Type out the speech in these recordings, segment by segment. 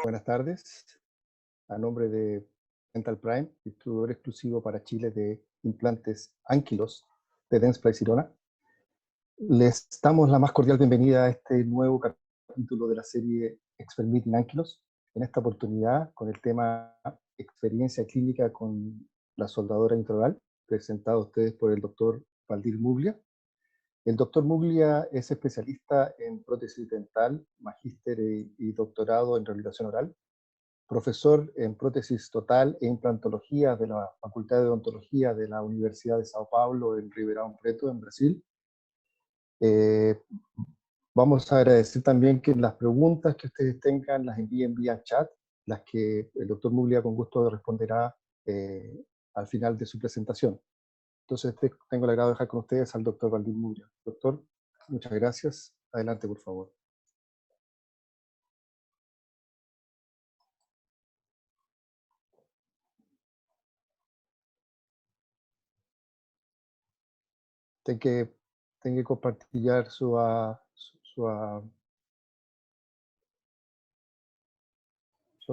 Buenas tardes. A nombre de Dental Prime, distribuidor exclusivo para Chile de implantes Ankylos de Dentsply Sirona, les damos la más cordial bienvenida a este nuevo capítulo de la serie Expert Meeting Ankylos. En esta oportunidad, con el tema experiencia clínica con la soldadura intraoral, presentado a ustedes por el doctor Valdir Muglia. El doctor Muglia es especialista en prótesis dental, magíster y doctorado en rehabilitación oral, profesor en prótesis total e implantología de la Facultad de Odontología de la Universidad de Sao Paulo en Ribeirão Preto, en Brasil. Vamos a agradecer también que las preguntas que ustedes tengan las envíen vía chat, las que el doctor Muglia con gusto responderá al final de su presentación. Entonces tengo el agrado de dejar con ustedes al doctor Valdir Muglia. Doctor, muchas gracias. Adelante, por favor. Tem que compartilhar sua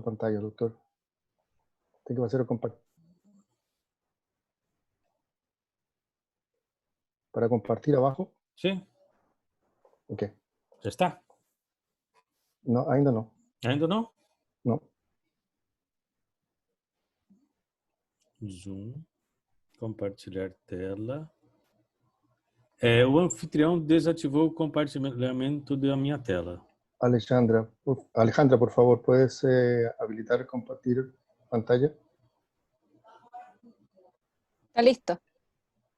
pantalla, doctor. Tem que fazer o para compartir abajo. Sí. Ok. ¿Ya está? No, ainda não. ¿Ainda no? Não. Zoom. Compartilhar tela. O anfitrião desativou o compartilhamento da minha tela. Alejandra, por favor, ¿puedes habilitar compartir pantalla? Está listo.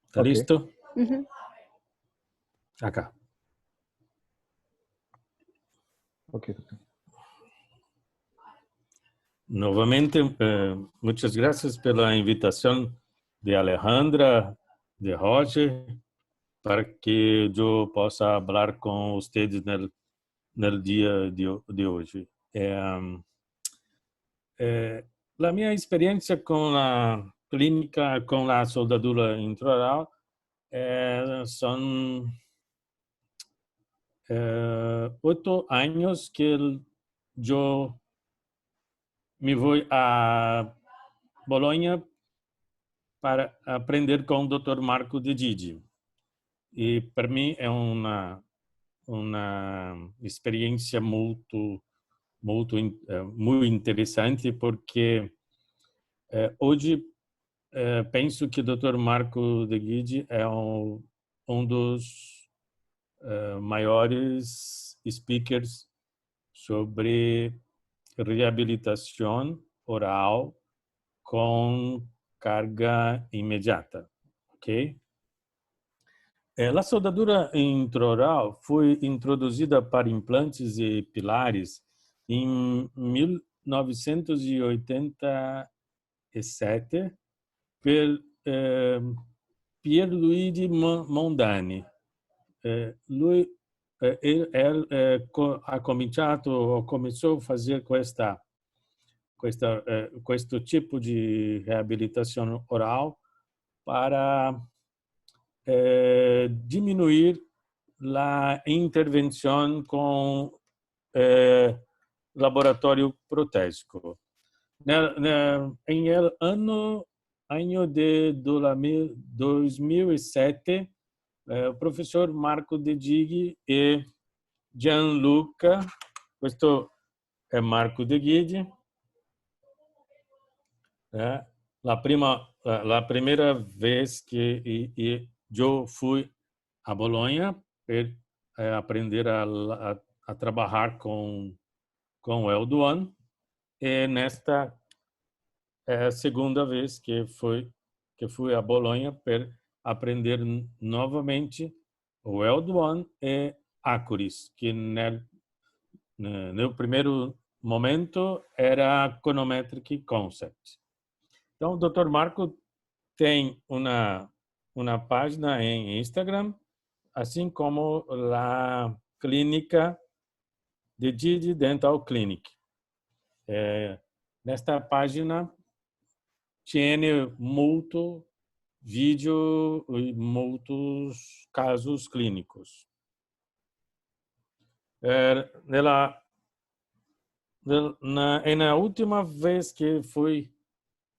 ¿Está Ok. listo? Ujú. Acá. Ok, doctor. Novamente, muchas gracias pela invitação de Alejandra, de Roger, para que eu possa falar com vocês no dia de hoje. A minha experiência com a clínica, com a soldadura intraoral, são 8 anos que eu me vou a Bolonha para aprender com o Dr. Marco De Gigi. E para mim é uma experiência muito interessante, porque hoje penso que o Dr. Marco De Gigi é um dos maiores speakers sobre reabilitação oral com carga imediata, ok? A soldadura intraoral foi introduzida para implantes e pilares em 1987 por Pierluigi Mondani. Lui ha começou a fazer questo tipo de reabilitação oral para diminuir a intervenção com laboratório protésico. Em ano de 2007, o professor Marco De Gigi e Gianluca, questo è Marco De Gigi, la primeira vez que eu fui a Bolonha para aprender a trabalhar com o Eldoan, e nesta segunda vez que fui a Bolonha para aprender novamente o Eldoan e Acuris, que no primeiro momento era Conometric Concept. Então, o Dr. Marco tem uma página em Instagram, assim como a clínica de Gigi Dental Clinic. Nesta página tem muito vídeo e muitos casos clínicos. na última vez que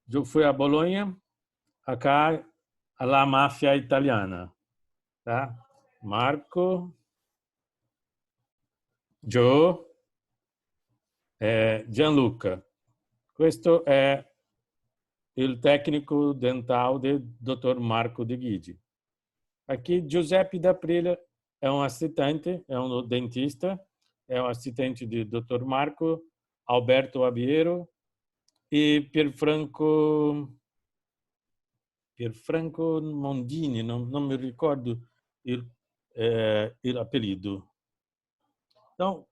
eu fui a Bolonha, acá a máfia italiana, tá? Marco, Joe, Gianluca. Questo è il tecnico dental del dottor Marco De Guidi. Aqui, Giuseppe D'Aprilia é um assistente, é um dentista, é um assistente de Dr. Marco, Alberto Abiero e Pierfranco Mondini, não me recordo o apelido. Então,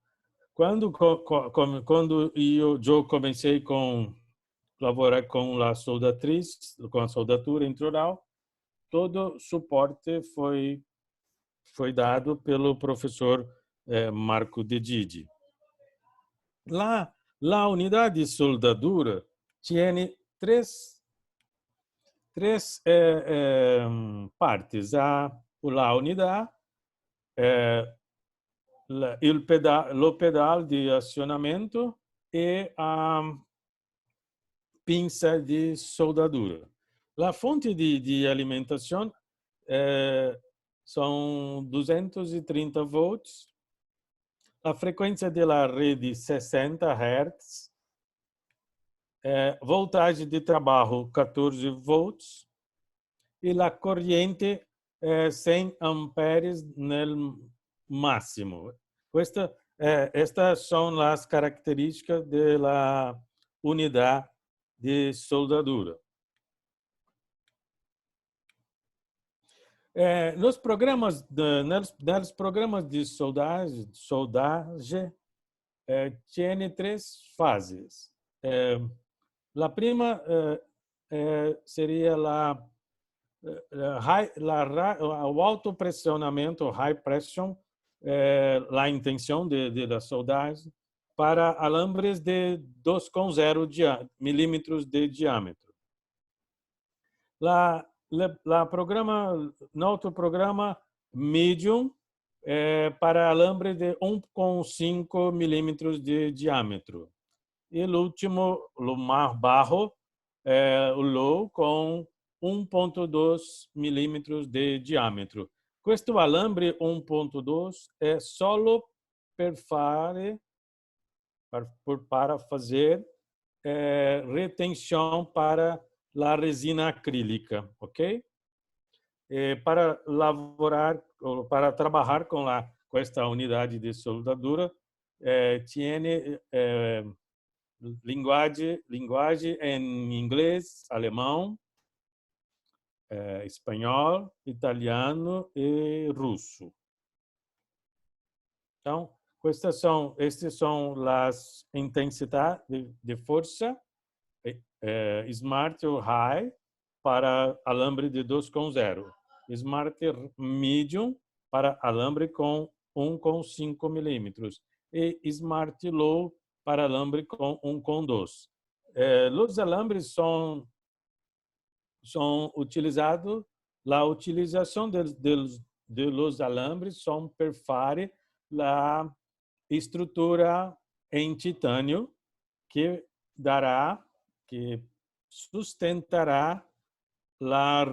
quando eu comecei a colaborar com a soldatriz, com a soldatura intraoral, todo suporte foi dado pelo professor Marco De Guidi. Lá, a unidade de soldadura tem três partes. A unidade, o pedal de acionamento e a pinça de soldadura. A fonte de alimentação são 230 volts, a frequência da rede 60 Hz, voltagem de trabalho 14 volts e a corrente 100 amperes no máximo. Estas são as características da unidade de soldadura. Nos programas de soldagem tem três fases. A primeira seria o autopressionamento, high pressure, a intenção da soldagem para alambres de 2,0 milímetros de diâmetro. Outro programa medium para alambre de 1,5 milímetros de diâmetro. E o último, o mais baixo, o low, com 1,2 milímetros de diâmetro. Este alambre 1,2 é solo para fazer retenção para a resina acrílica, ok? Para trabalhar com esta unidade de soldadura, tem linguagem em inglês, alemão, espanhol, italiano e russo. Então, estas são as intensidades de força. Smart High para alambre de 2,0. Smart Medium para alambre com 1,5 milímetros. E Smart Low para alambre com 1,2. Os alambres são utilizados, a utilização de los alambres são per fare a estrutura em titânio que sustentará a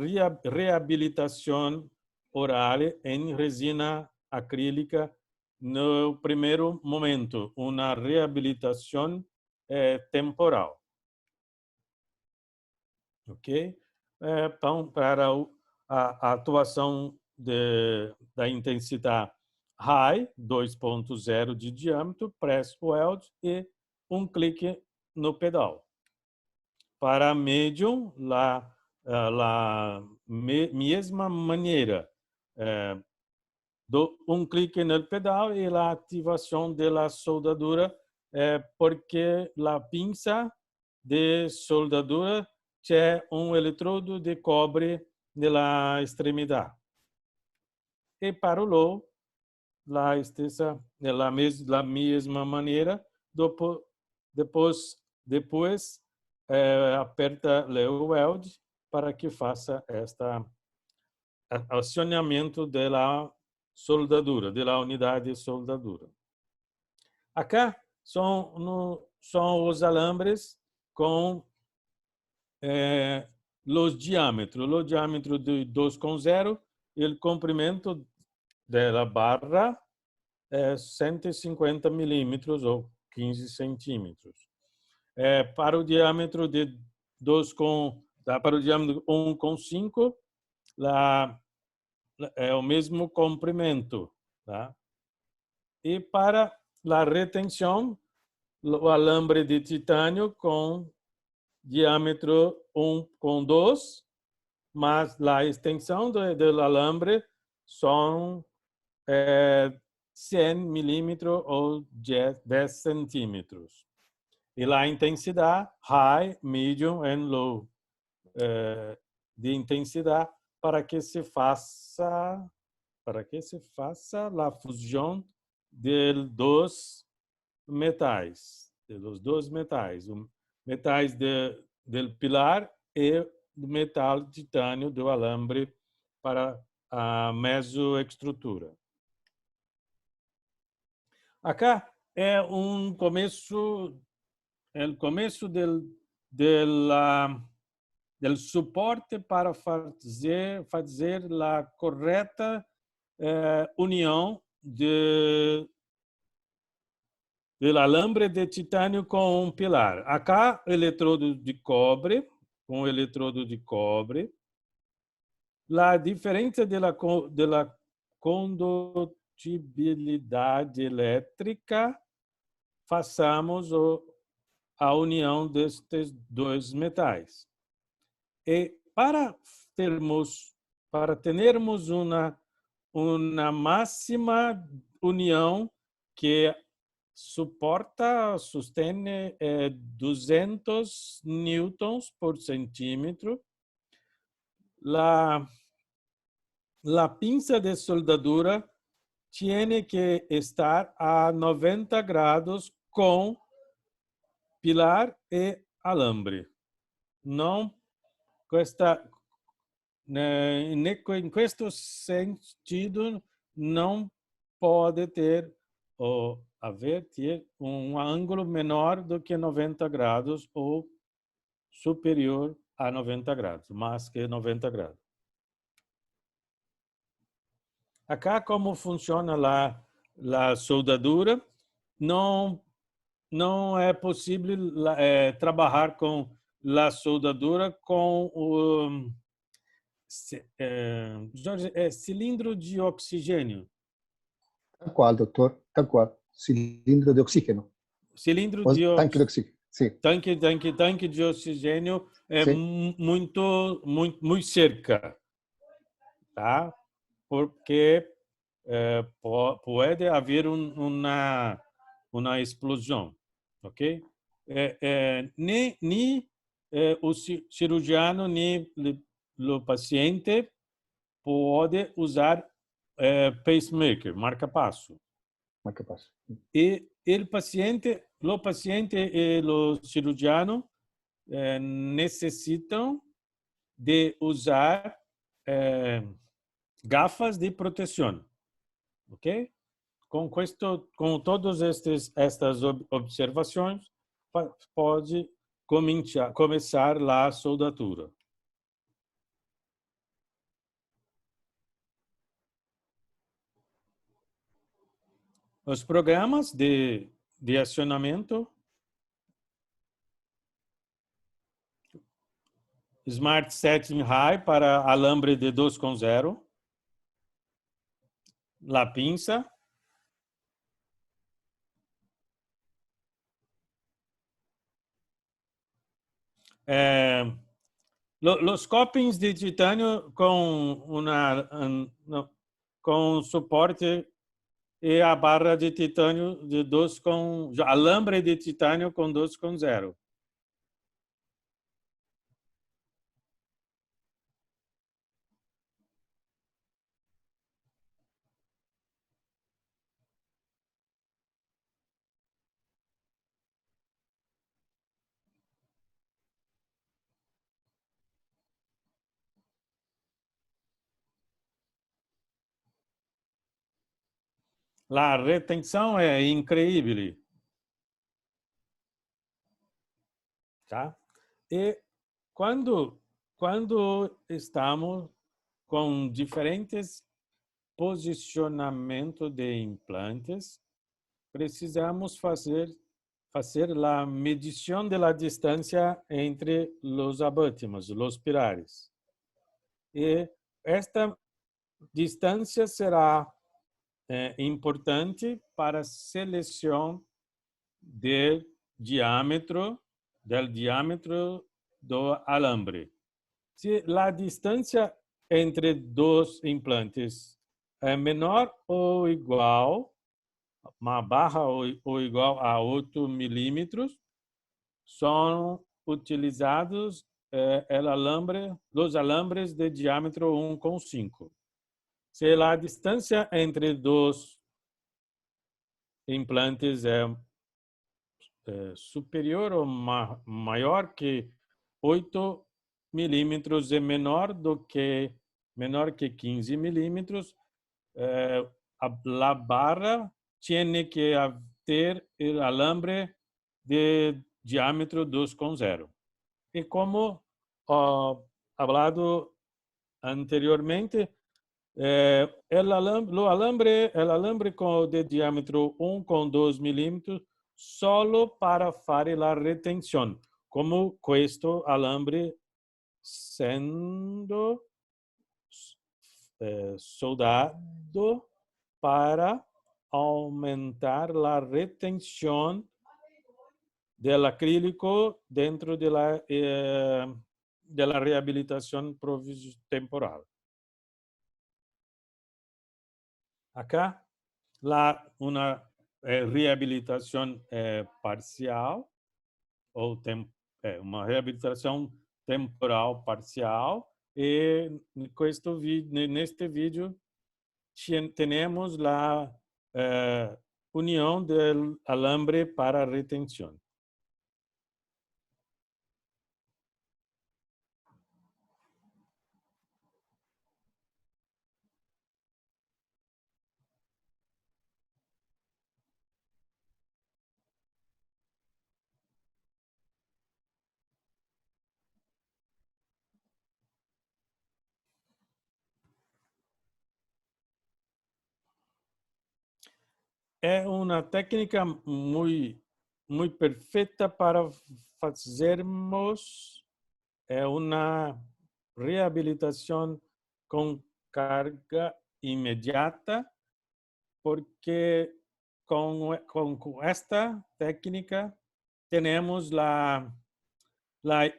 reabilitação oral em resina acrílica no primeiro momento, uma reabilitação temporal. Ok? Então, para a atuação da intensidade high, 2,0 de diâmetro, press weld e um clique no pedal. Para medium, mesma maneira, um clique no pedal e a ativação da soldadura, porque a pinça de soldadura tem um eletrodo de cobre na extremidade. E para o low, da mesma maneira, depois aperta o weld para que faça acionamento da soldadura, da unidade de soldadura. Acá são os alambres com os diâmetros de 2,0 e o comprimento da barra é 150 milímetros ou 15 centímetros. Para o diâmetro de 1,5, é o mesmo comprimento. Tá? E para a retenção, o alambre de titânio com diâmetro 1,2, mas a extensão do alambre são 100 milímetros ou 10 centímetros. E a intensidade, high, medium e low, de intensidade para que se faça a fusão dos metais, dos dois metais, metais do pilar e do metal titânio do alambre para a mesoestrutura. Acá é o começo do suporte para fazer a correta união do alambre de titânio com um pilar. Acá, eletrodo de cobre, com eletrodo de cobre. A diferença da condutibilidade elétrica, façamos a união destes dois metais. E para termos uma máxima união que sustém 200 newtons por centímetro, a pinça de soldadura tem que estar a 90 graus com pilar e alambre. Não em questo sentido, não pode ter um ângulo menor do que 90 graus ou superior a 90 graus, mais que 90 graus. Acá, como funciona a soldadura, não é possível trabalhar com a soldadura com o Jorge, cilindro de oxigênio. Tal qual, doutor, tal qual. Cilindro de oxígeno. Cilindro O de tanque de oxígeno, sim. Tanque de oxigênio é Sim. muito cerca, tá? Porque pode haver uma explosão, ok? Nem o cirurgião nem o paciente pode usar pacemaker, marca-passo. Marca-passo. E o paciente e o cirurgião necessitam de usar gafas de proteção, ok? Com todas estas observações, pode começar a soldadura. Os programas de acionamento: Smart Setting High para alambre de 2,0, la pinça, los copings de titânio com suporte e a barra de titânio de alambre de titânio com 2,0. A retenção é incrível. tá? E quando estamos com diferentes posicionamentos de implantes, precisamos fazer a medição da distância entre os abutments, os pilares. E esta distância será importante para a seleção do diâmetro do alambre. Se a distância entre dois implantes é menor ou igual, uma barra ou igual a 8 milímetros, são utilizados os alambres de diâmetro 1,5. Se a distância entre dois implantes é superior ou maior que 8 milímetros e menor que 15 milímetros, a barra tem que ter o alambre de diâmetro 2,0. E como falado anteriormente, o alambre de diâmetro 1,2 milímetros solo para fazer a retenção, como este alambre sendo soldado para aumentar a retenção do acrílico dentro da reabilitação temporal. Acá, uma reabilitação parcial ou uma reabilitação temporal parcial, e neste vídeo temos a união do alambre para retenção. É uma técnica muito perfeita para fazermos uma reabilitação com carga imediata, porque com esta técnica temos a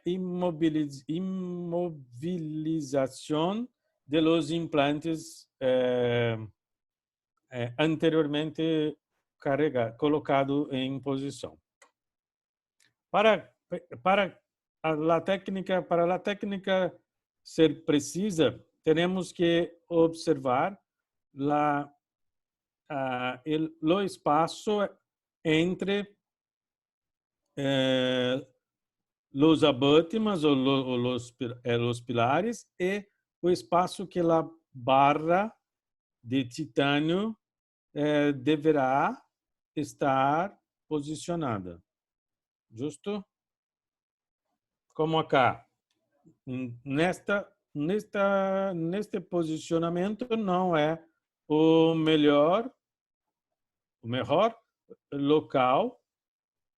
imobilização de los implantes anteriormente colocado em posição. Para a técnica ser precisa, temos que observar o espaço entre os abutments ou os pilares e o espaço que a barra de titânio deverá estar posicionada. Justo? Como acá. Neste posicionamento não é o melhor local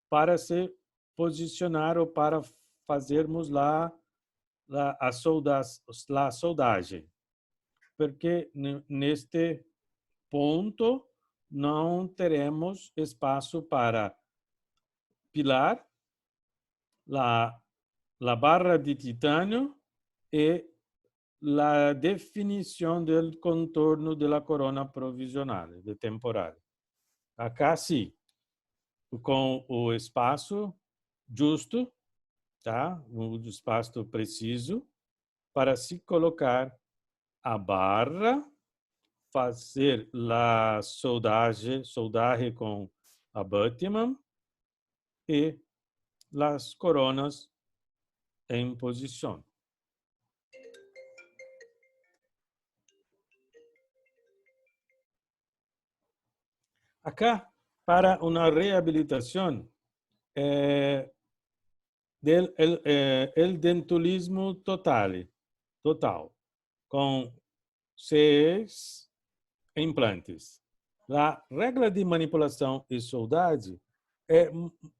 para se posicionar ou para fazermos a soldagem, porque neste ponto não teremos espaço para pilar a barra de titânio e a definição do contorno da corona provisional, de temporal. Acá sim, com o espaço justo, tá? O espaço preciso para se colocar a barra, fazer a soldagem com abutment e as coronas em posição. Acá, para uma reabilitação, el dentulismo total, com 6 implantes. A regra de manipulação e soldagem é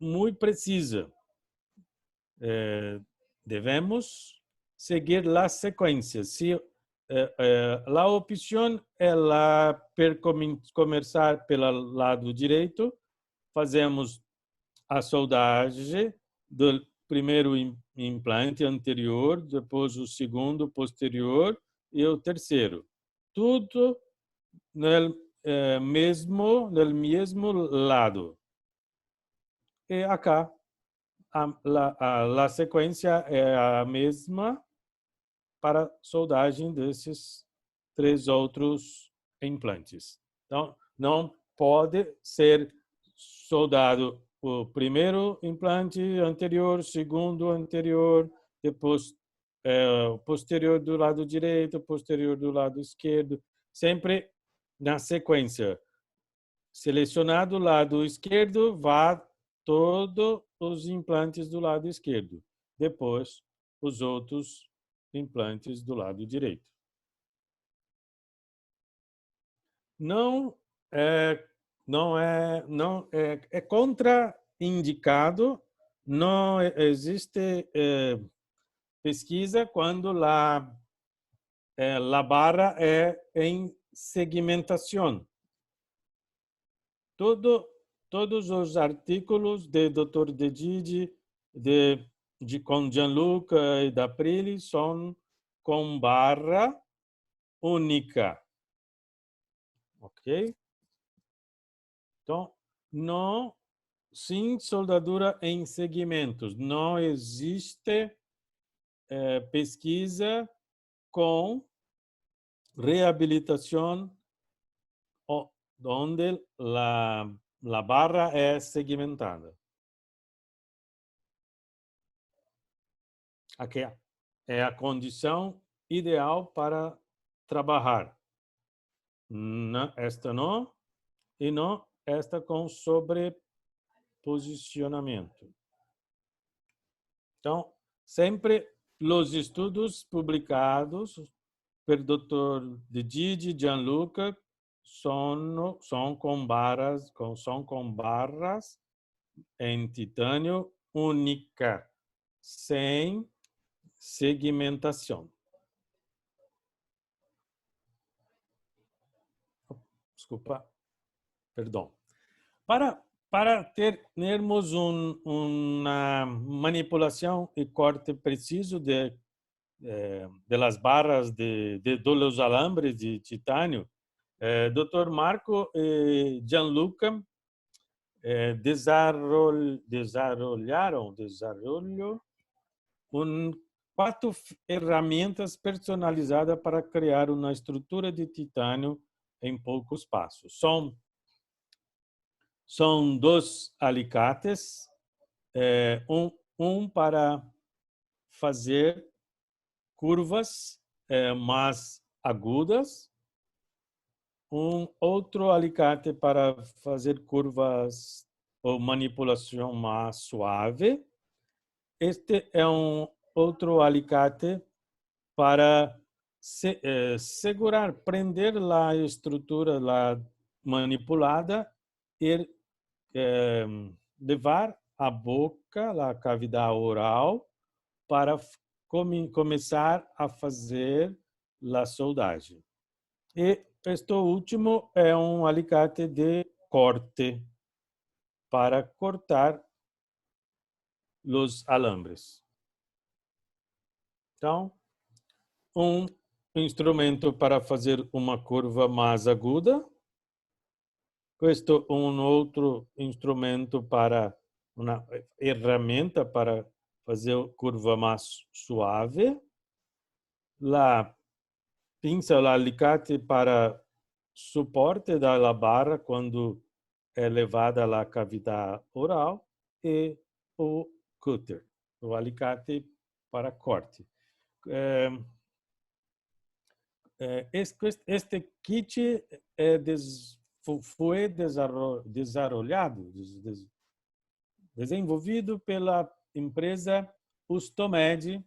muito precisa. Devemos seguir a sequência. Se a opção é começar pelo lado direito, fazemos a soldagem do primeiro implante anterior, depois o segundo posterior e o terceiro. Tudo no mesmo lado. E acá a sequência é a mesma para soldagem desses 3 outros implantes. Então, não pode ser soldado o primeiro implante anterior, segundo anterior, depois posterior do lado direito, posterior do lado esquerdo, sempre na sequência. Selecionado o lado esquerdo, vá todos os implantes do lado esquerdo. Depois, os outros implantes do lado direito. É contraindicado, não existe pesquisa quando a barra é em segmentação. Todos os artículos de Dr. De Gigi, com Gianluca e da Prilli são com barra única. Ok? Então, sem soldadura em segmentos. Não existe pesquisa com reabilitação onde a barra é segmentada. Aqui é a condição ideal para trabalhar. Esta não, e não esta com sobreposicionamento. Então, sempre os estudos publicados pelo Dr. De Gigi Gianluca são com barras em titânio única, sem segmentação. Desculpa, perdão. Para termos uma manipulação e corte preciso de las barras de los alambres de titânio, Dr. Marco e Gianluca desarrollaram 4 ferramentas personalizadas para criar uma estrutura de titânio em poucos passos. São 2 alicates, um para fazer curvas mais agudas, outro alicate para fazer curvas ou manipulação mais suave. Este é outro alicate para segurar, prender a estrutura manipulada e levar a boca, a cavidade oral, para começar a fazer a soldagem. E este último é um alicate de corte para cortar os alambres. Então, um instrumento para fazer uma curva mais aguda. Este outro instrumento para uma ferramenta para fazer curva mais suave. A pinça, o alicate para suporte da barra quando é levada à cavidade oral e o cutter, o alicate para corte. Este kit foi desenvolvido pela empresa Ustomed,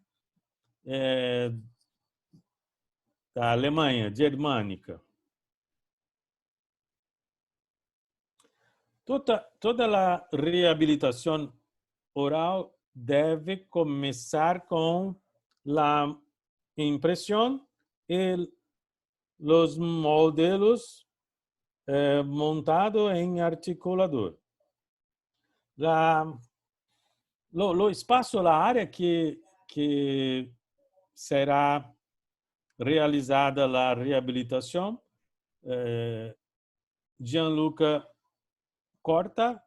da Alemanha, germânica. Toda a reabilitação oral deve começar com a impressão e os modelos montados em articulador. O espaço, a área que será realizada a reabilitação, Gianluca corta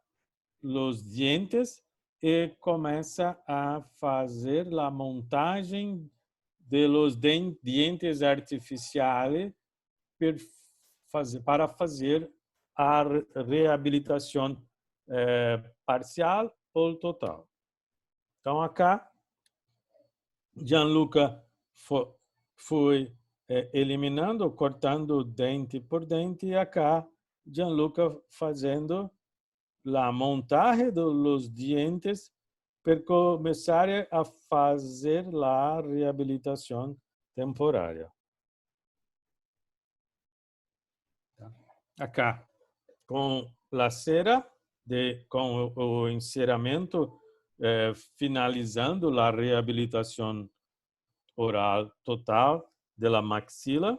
os dientes e começa a fazer a montagem de los dientes artificiais para fazer a reabilitação parcial ou total. Então, acá, Gianluca foi eliminando, cortando dente por dente, e acá, Gianluca fazendo a montagem dos dientes para começar a fazer a reabilitação temporária. Acá, com a cera, com o enceramento, finalizando a reabilitação oral total da maxila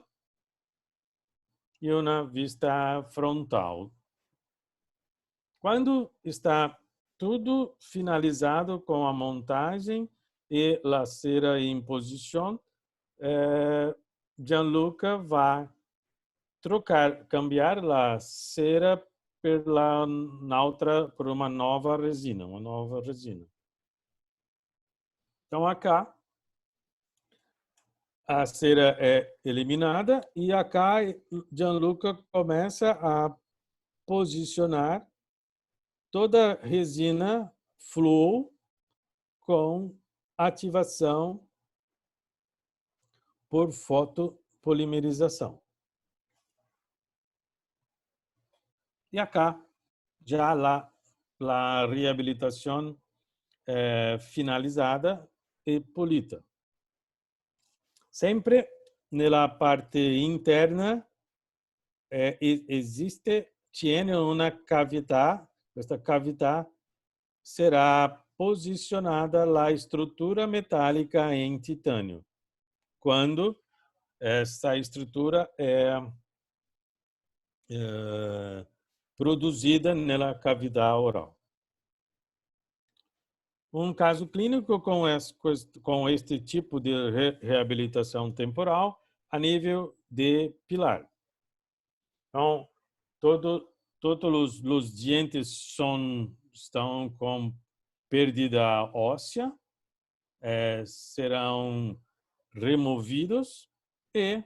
e uma vista frontal. Quando está tudo finalizado com a montagem e a cera em posição, Gianluca vai cambiar a cera por uma nova resina, Então, acá, a cera é eliminada e acá Gianluca começa a posicionar toda a resina flow com ativação por fotopolimerização. E acá, já a reabilitação finalizada e polida. Sempre na parte interna tiene uma cavidade. Esta cavidade será posicionada a estrutura metálica em titânio, quando essa estrutura é produzida na cavidade oral. Um caso clínico com este tipo de reabilitação temporal a nível de pilar. Então, todos os dientes estão com perda óssea, serão removidos e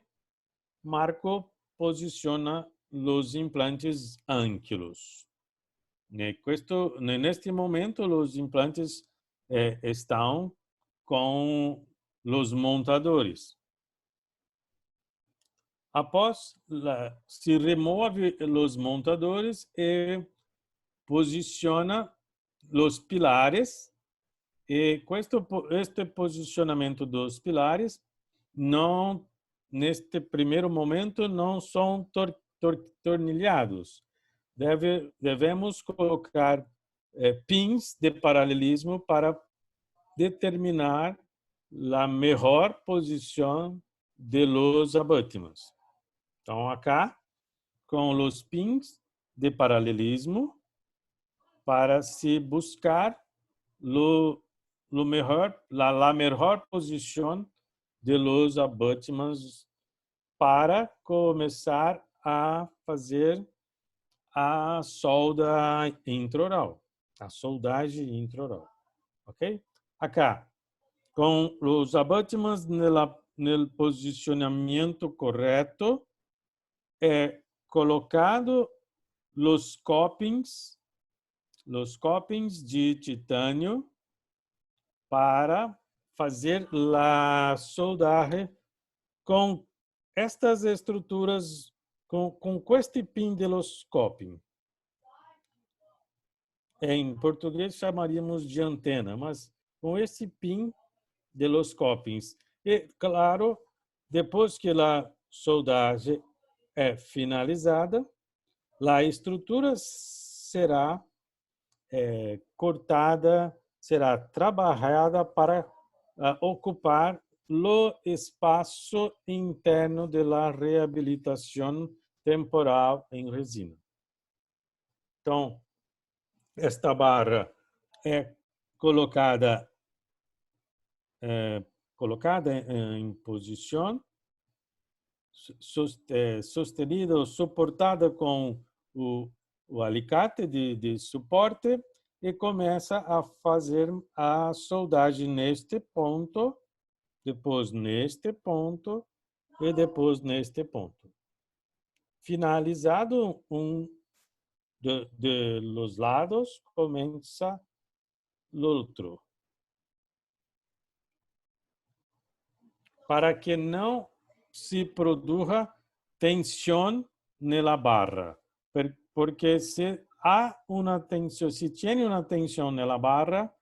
Marco posiciona os implantes ânquilos. Neste momento, os implantes estão com os montadores. Após, se remove os montadores e posiciona os pilares. E este posicionamento dos pilares, neste primeiro momento, não são tornilhados. Devemos colocar pins de paralelismo para determinar a melhor posição de los abutments. Então, acá, com os pins de paralelismo, para se buscar a melhor posição de los abutments para começar a fazer a solda intraoral, a soldagem intraoral, ok? Acá, com os abutments no posicionamento correto, colocado os copings de titânio para fazer a soldagem com estas estruturas, com este pin de los coping. Em português chamaríamos de antena, mas com esse pin de los copings. E, claro, depois que a soldagem é finalizada, a estrutura será cortada, será trabalhada para ocupar o espaço interno da reabilitação temporal em resina. Então, esta barra é colocada em posição, sostenida, suportada com o alicate de suporte e começa a fazer a soldagem neste ponto, depois neste ponto e depois neste ponto. Finalizado de los lados, começa o outro. Para que não se produza tensão na barra, porque se há uma tensão, se tem uma tensão na barra,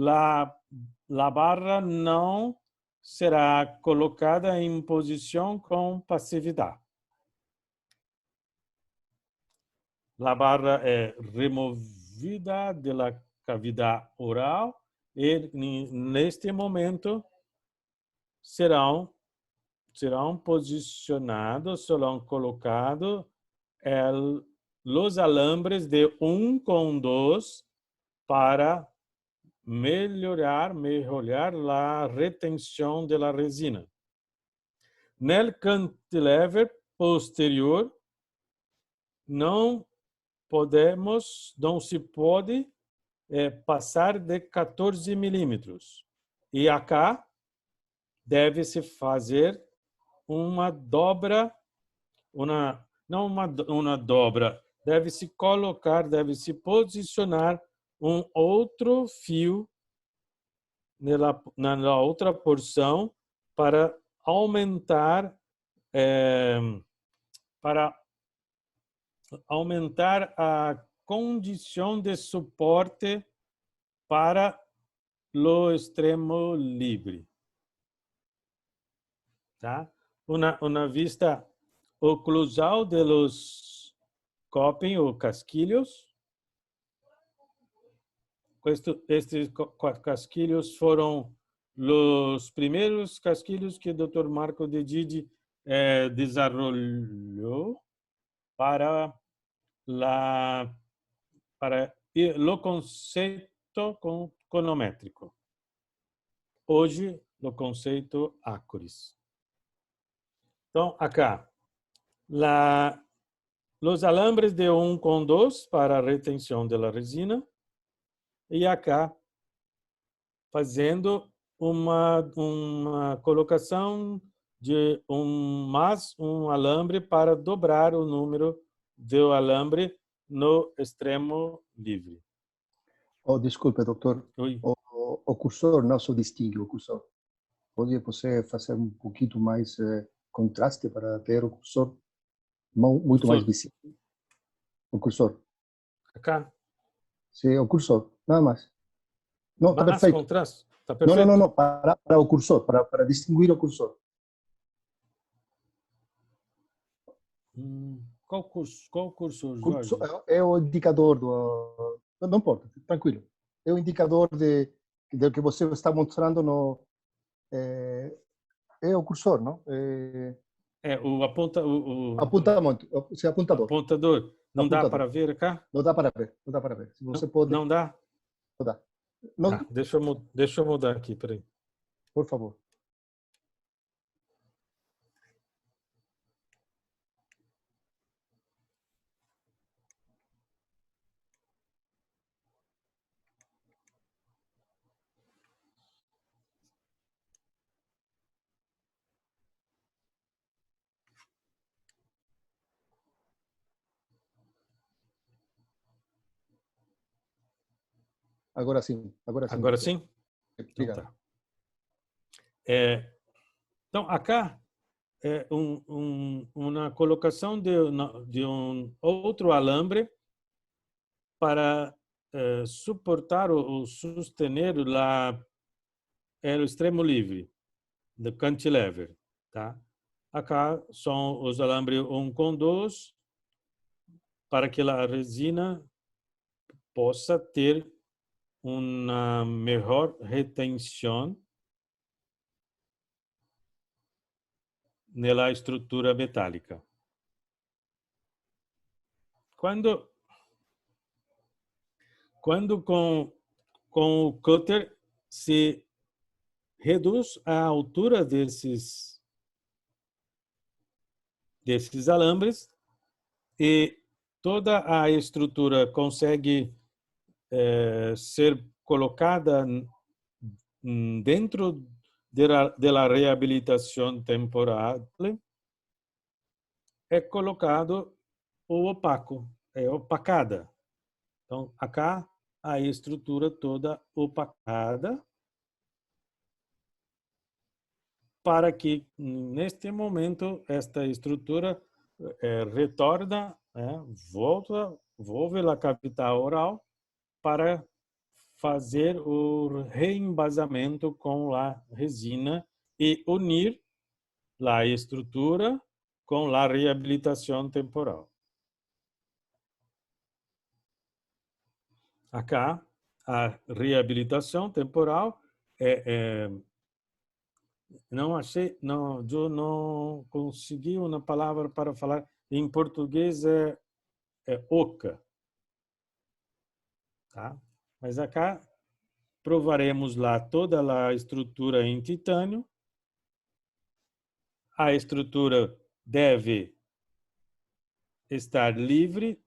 a barra não será colocada em posição com passividade. A barra é removida da cavidade oral e neste momento serão posicionados, serão colocados os alambres de 1 com 2 para melhorar a retenção da resina. No cantilever posterior, não se pode passar de 14 milímetros. E acá deve-se fazer uma dobra, não uma dobra, deve-se colocar, deve-se posicionar um outro fio na outra porção para aumentar a condição de suporte para o extremo livre. Tá? Uma vista oclusal de los coping ou casquilhos. Estes casquilhos foram os primeiros casquilhos que o Dr. Marco de Gigi desenvolveu para o conceito conométrico. Hoje, o conceito Accuris. Então, acá, os alambres de 1 com 2 para a retenção da resina. E acá, fazendo uma colocação de mais um alambre para dobrar o número do alambre no extremo livre. Oh, desculpe, doutor. Oi. O cursor não se distingue, o cursor. Pode você fazer um pouquinho mais contraste para ter o cursor muito mais visível? O cursor. Acá? Sim, o cursor, nada mais. Não, está Mais perfeito. contraste? Está perfeito. Não, para o cursor, para distinguir o cursor. Qual cursor, Jorge? É o indicador do... Não importa, tranquilo. É o indicador do que você está mostrando no... É o cursor, não? O apontamento, sim, apontador. Apontador. Não Apontador. dá para ver acá? Não dá para ver, não dá para ver. Se você pode... Não dá? Não dá. Não... Deixa eu mudar aqui, peraí. Por favor. Agora sim. Agora sim? Obrigado. Então, tá. Então, acá é uma colocação de um outro alambre para suportar ou sustener é o extremo livre do cantilever, tá? Acá são os alambres 1/2 para que a resina possa ter uma melhor retenção na estrutura metálica. Quando com o cutter se reduz a altura desses alambres e toda a estrutura consegue ser colocada dentro da reabilitação temporal, é colocado o opaco, é opacada. Então, acá a estrutura toda opacada para que, neste momento, esta estrutura retorna, volve à cavidade oral para fazer o reembasamento com a resina e unir a estrutura com a reabilitação temporal. Acá, a reabilitação temporal eu não consegui uma palavra para falar. Em português é oca. Tá? Mas acá provaremos lá toda a estrutura em titânio. A estrutura deve estar livre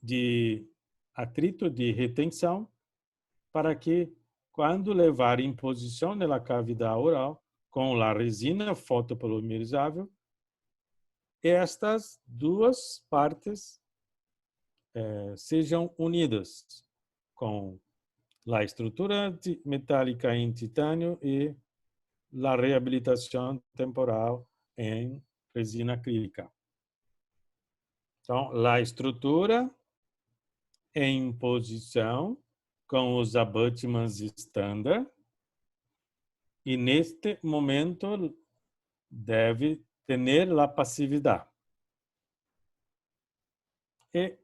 de atrito, de retenção, para que, quando levar em posição na cavidade oral, com a resina fotopolimerizável, estas duas partes sejam unidas com a estrutura metálica em titânio e a reabilitação temporal em resina acrílica. Então, a estrutura em posição com os abutments standard e, neste momento, deve ter a passividade. E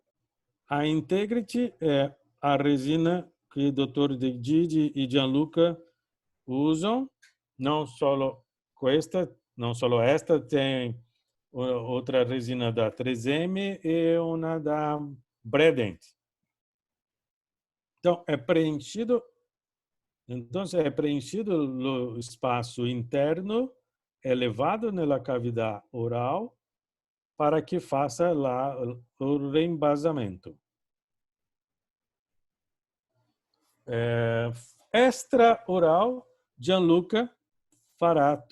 a Integrity é a resina que o Dr. De Gigi e Gianluca usam, não só esta, tem outra resina da 3M e uma da Bredent. Então, é preenchido o espaço interno elevado na cavidade oral para que faça lá o reembasamento. Extra-oral, Gianluca fará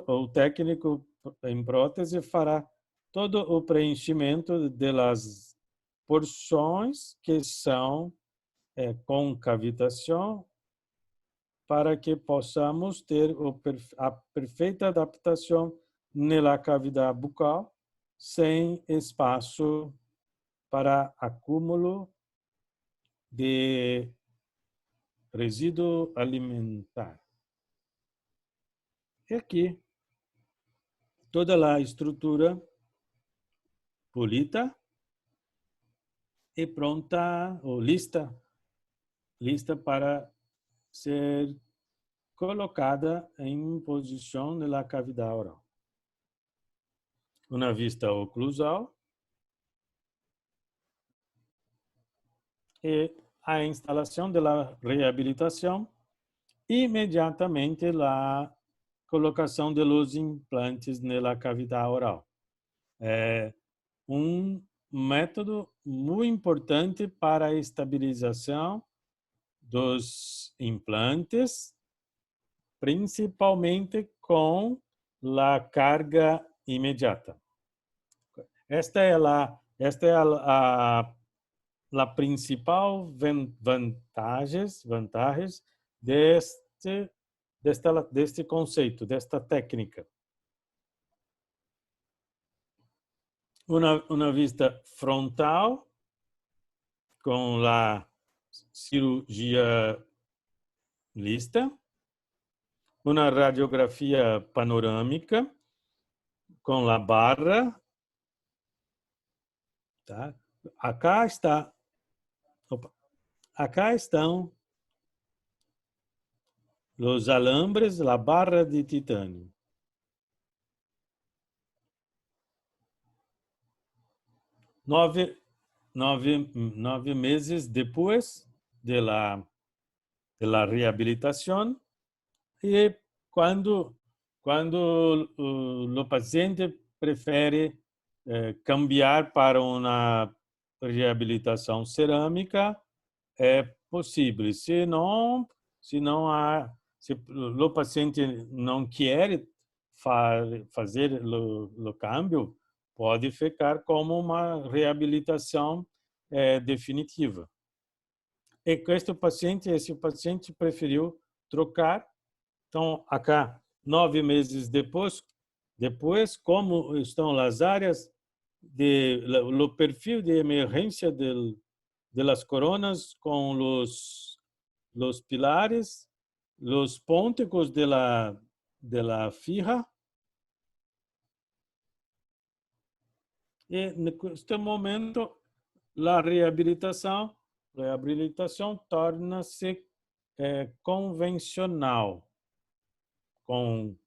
o técnico em prótese fará todo o preenchimento das porções que são com cavitação para que possamos ter a perfeita adaptação na cavidade bucal sem espaço para acúmulo de resíduo alimentar. E aqui, toda a estrutura polida e pronta ou lista para ser colocada em posição na cavidade oral. Uma vista oclusal e a instalação da reabilitação, imediatamente a colocação de los implantes na cavidade oral. É método muito importante para a estabilização dos implantes, principalmente com a carga imediata. Esta é a principal vantagens deste conceito, desta técnica. Uma vista frontal com a cirurgia lista uma radiografia panorâmica com a barra. Tá? Acá está. Opa, acá estão os alambres, a barra de titânio. 9 meses depois da reabilitação, e quando o paciente prefere cambiar para uma reabilitação cerâmica, é possível. Se o paciente não quer fazer o câmbio, pode ficar como uma reabilitação definitiva. E esse paciente preferiu trocar. Então, acá, 9 meses depois, como estão as áreas, o perfil de emergência de las coronas com os pilares, os ponticos de la fija. E neste momento, a reabilitação torna-se convencional, com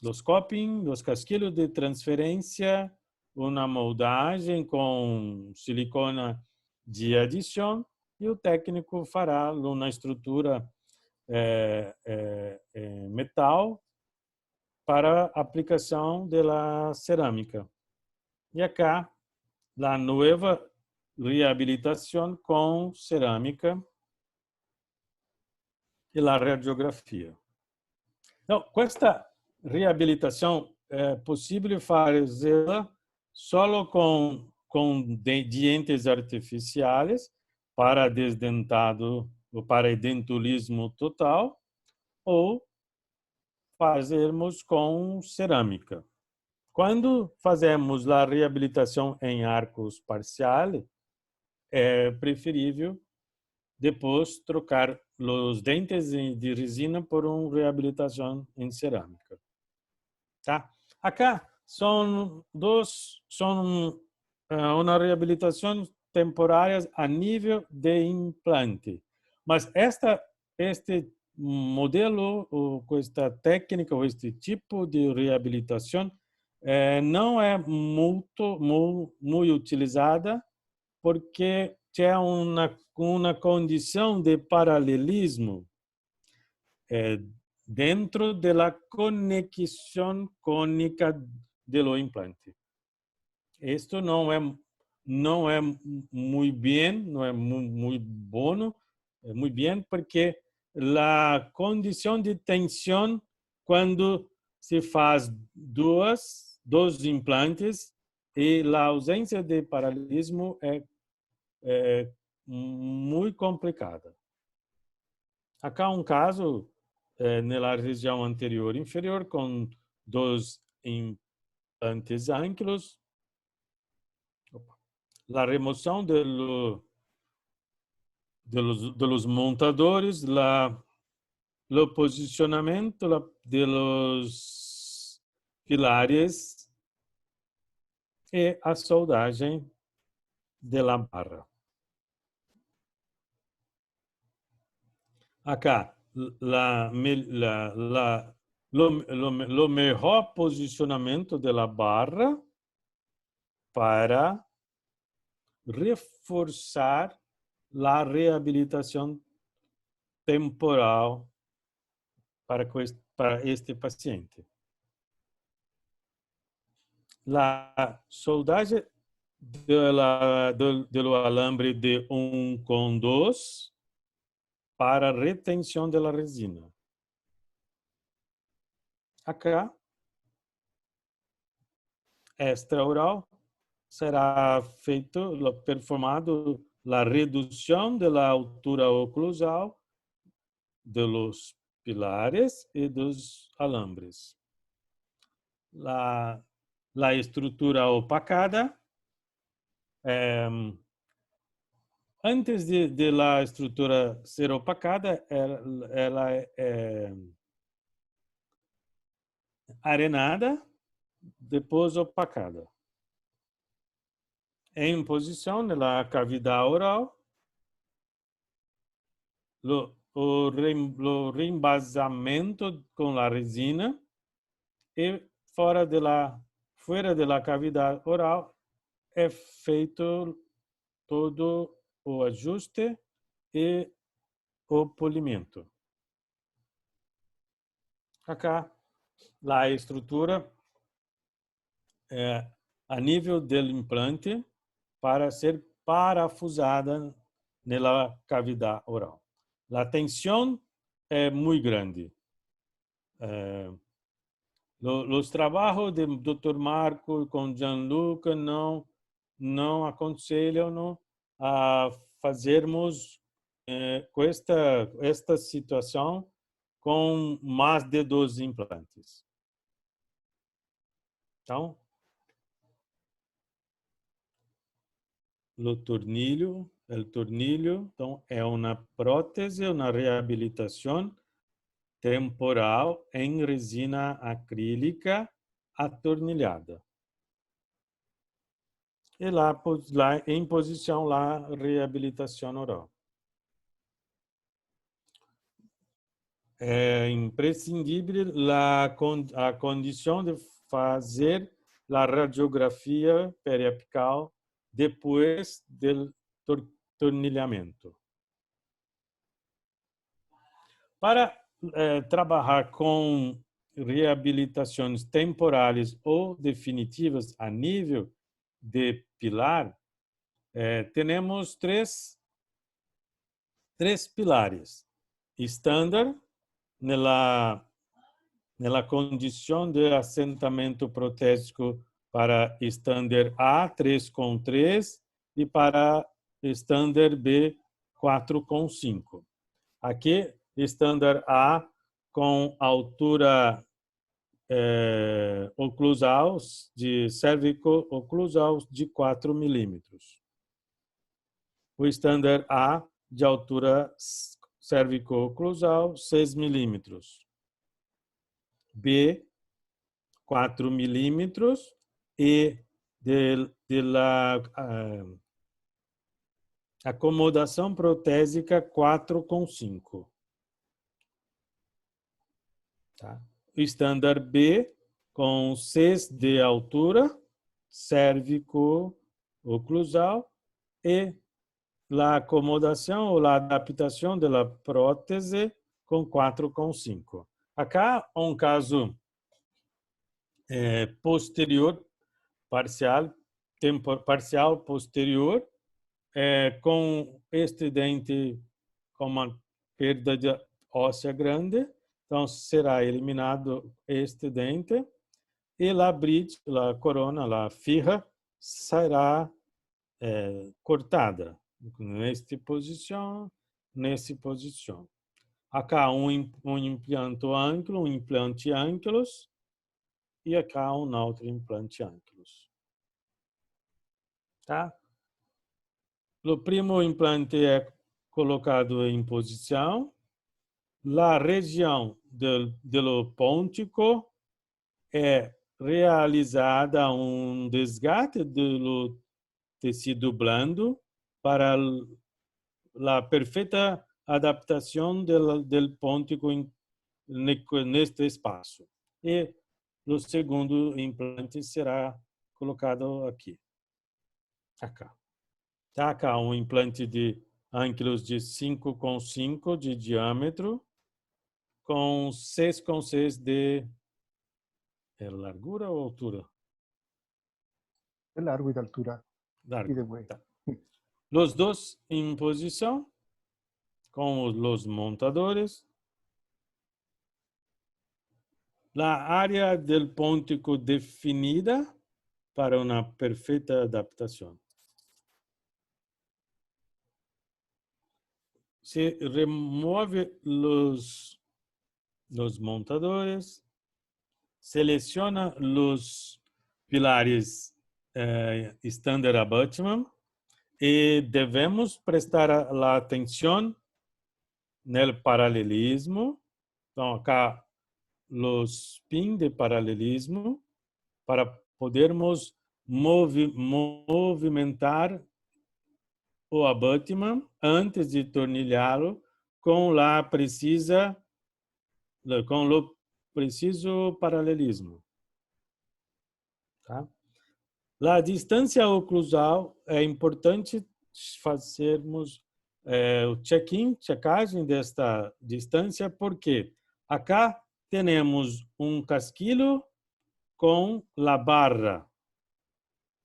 os coping, os casquilhos de transferência, uma moldagem com silicona de adição, e o técnico fará uma estrutura metal para aplicação da cerâmica. E acá, a nova reabilitação com cerâmica e a radiografia. Então, com esta reabilitação é possível fazê-la só com dentes artificiais para desdentado ou para dentulismo total, ou fazermos com cerâmica. Quando fazemos a reabilitação em arcos parciais, é preferível depois trocar os dentes de resina por uma reabilitação em cerâmica. Tá? Acá são uma reabilitação temporária a nível de implante. Mas este modelo, ou esta técnica, ou este tipo de reabilitação não é muito utilizada, porque tem uma condição de paralelismo dentro da conexão cônica do implante. Isto não é muito bem, não é muito bom, muito bem, porque a condição de tensão, quando se faz dois implantes, e a ausência de paralelismo é muito complicada. Acá um caso na região anterior e inferior, com 2 implantes ânquilos, a remoção de los montadores, o posicionamento de los pilares e a soldagem de la barra. Acá, o melhor posicionamento da barra para reforçar a reabilitação temporal para este paciente. A soldagem do alambre de 1,2 para retenção da resina. Acá, extraoral, será performado a redução da altura oclusal dos pilares e dos alambres. A estrutura opacada antes de la estrutura ser opacada, ela é arenada, depois opacada. Em posição na cavidade oral, o reembasamento com a resina e fora da cavidade oral é feito todo o ajuste e o polimento. Acá, a estrutura é a nível do implante para ser parafusada na cavidade oral. A tensão é muito grande. Os trabalhos do Dr. Marco com Gianluca não aconselham a fazermos esta situação com mais de 2 implantes. Então, o tornilho, então, é uma prótese, uma reabilitação temporal em resina acrílica atornilhada. E lá em posição, lá, reabilitação oral. É imprescindível a condição de fazer a radiografia periapical depois do tornilhamento. Para trabalhar com reabilitações temporais ou definitivas a nível de pilar, temos três pilares. Estándar, na condição de assentamento protésico para estándar A 3,3 e para estándar B 4,5. Aqui, estándar A com altura oclusal de cervico-oclusal de 4 milímetros. O estándar A de altura cervico-oclusal 6 milímetros. B 4 milímetros e de la acomodação protésica 4,5. Tá? Estándar B com 6 de altura cervico-oclusal e a acomodação ou a adaptação da prótese com 4,5. Acá um caso posterior, parcial posterior, com este dente com uma perda de óssea grande, então será eliminado este dente e a bridge, a corona, a firra, será cortada nesta posição, nessa posição. Acá um implante ângulos e acá um outro implante ângulos. Tá? O primeiro implante é colocado em posição. A região do pontico é realizada um desgaste do tecido blando para a perfeita adaptação do pontico neste espaço. E o segundo implante será colocado aqui. Acá. Tá acá um implante de ângulos de 5,5 de diâmetro com 6,6 de largura ou altura? De largo y de altura. Largo. Y de vuelo. Tá. Os dois em posição com os montadores. A área do pontico definida para uma perfeita adaptação. Se remove os montadores, seleciona os pilares standard abutment E devemos prestar a atenção no paralelismo. Então, acá, os pins de paralelismo, para podermos movimentar o abutment antes de tornilhá-lo com o preciso paralelismo. Tá? A distância oclusal é importante fazermos o check-in, checagem desta distância, porque acá temos um casquilho com a barra.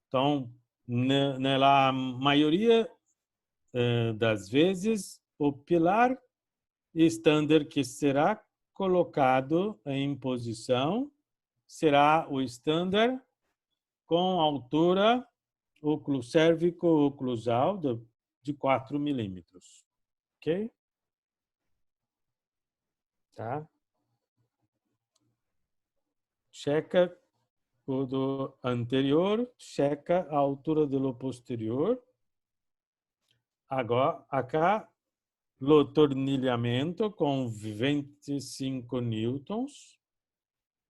Então, na maioria das vezes, o pilar estándar que será colocado em posição será o estándar com altura cérvico-oclusal de 4 milímetros. Ok? Tá? Checa o do anterior, checa a altura do posterior. Agora, acá, o tornilhamento com 25 newtons,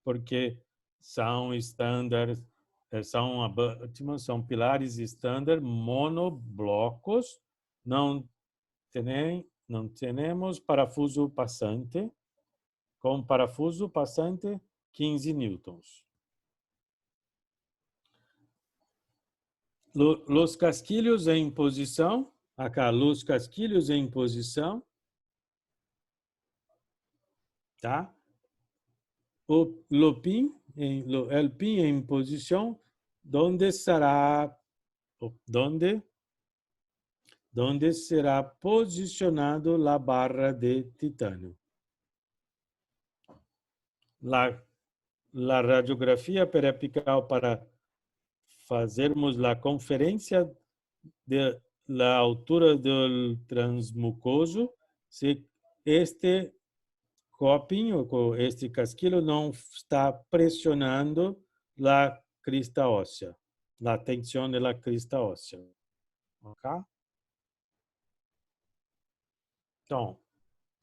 porque são estándares, são pilares estándar monoblocos, não temos parafuso passante, com parafuso passante 15 newtons. Os casquilhos em posição, acá, os casquilhos em posição, tá? O pin em posição, onde será posicionado a barra de titânio. A radiografia periapical para fazermos a conferência da altura do transmucoso, se este copinho, este casquilho não está pressionando a crista óssea, a tensão da crista óssea. Ok? Então,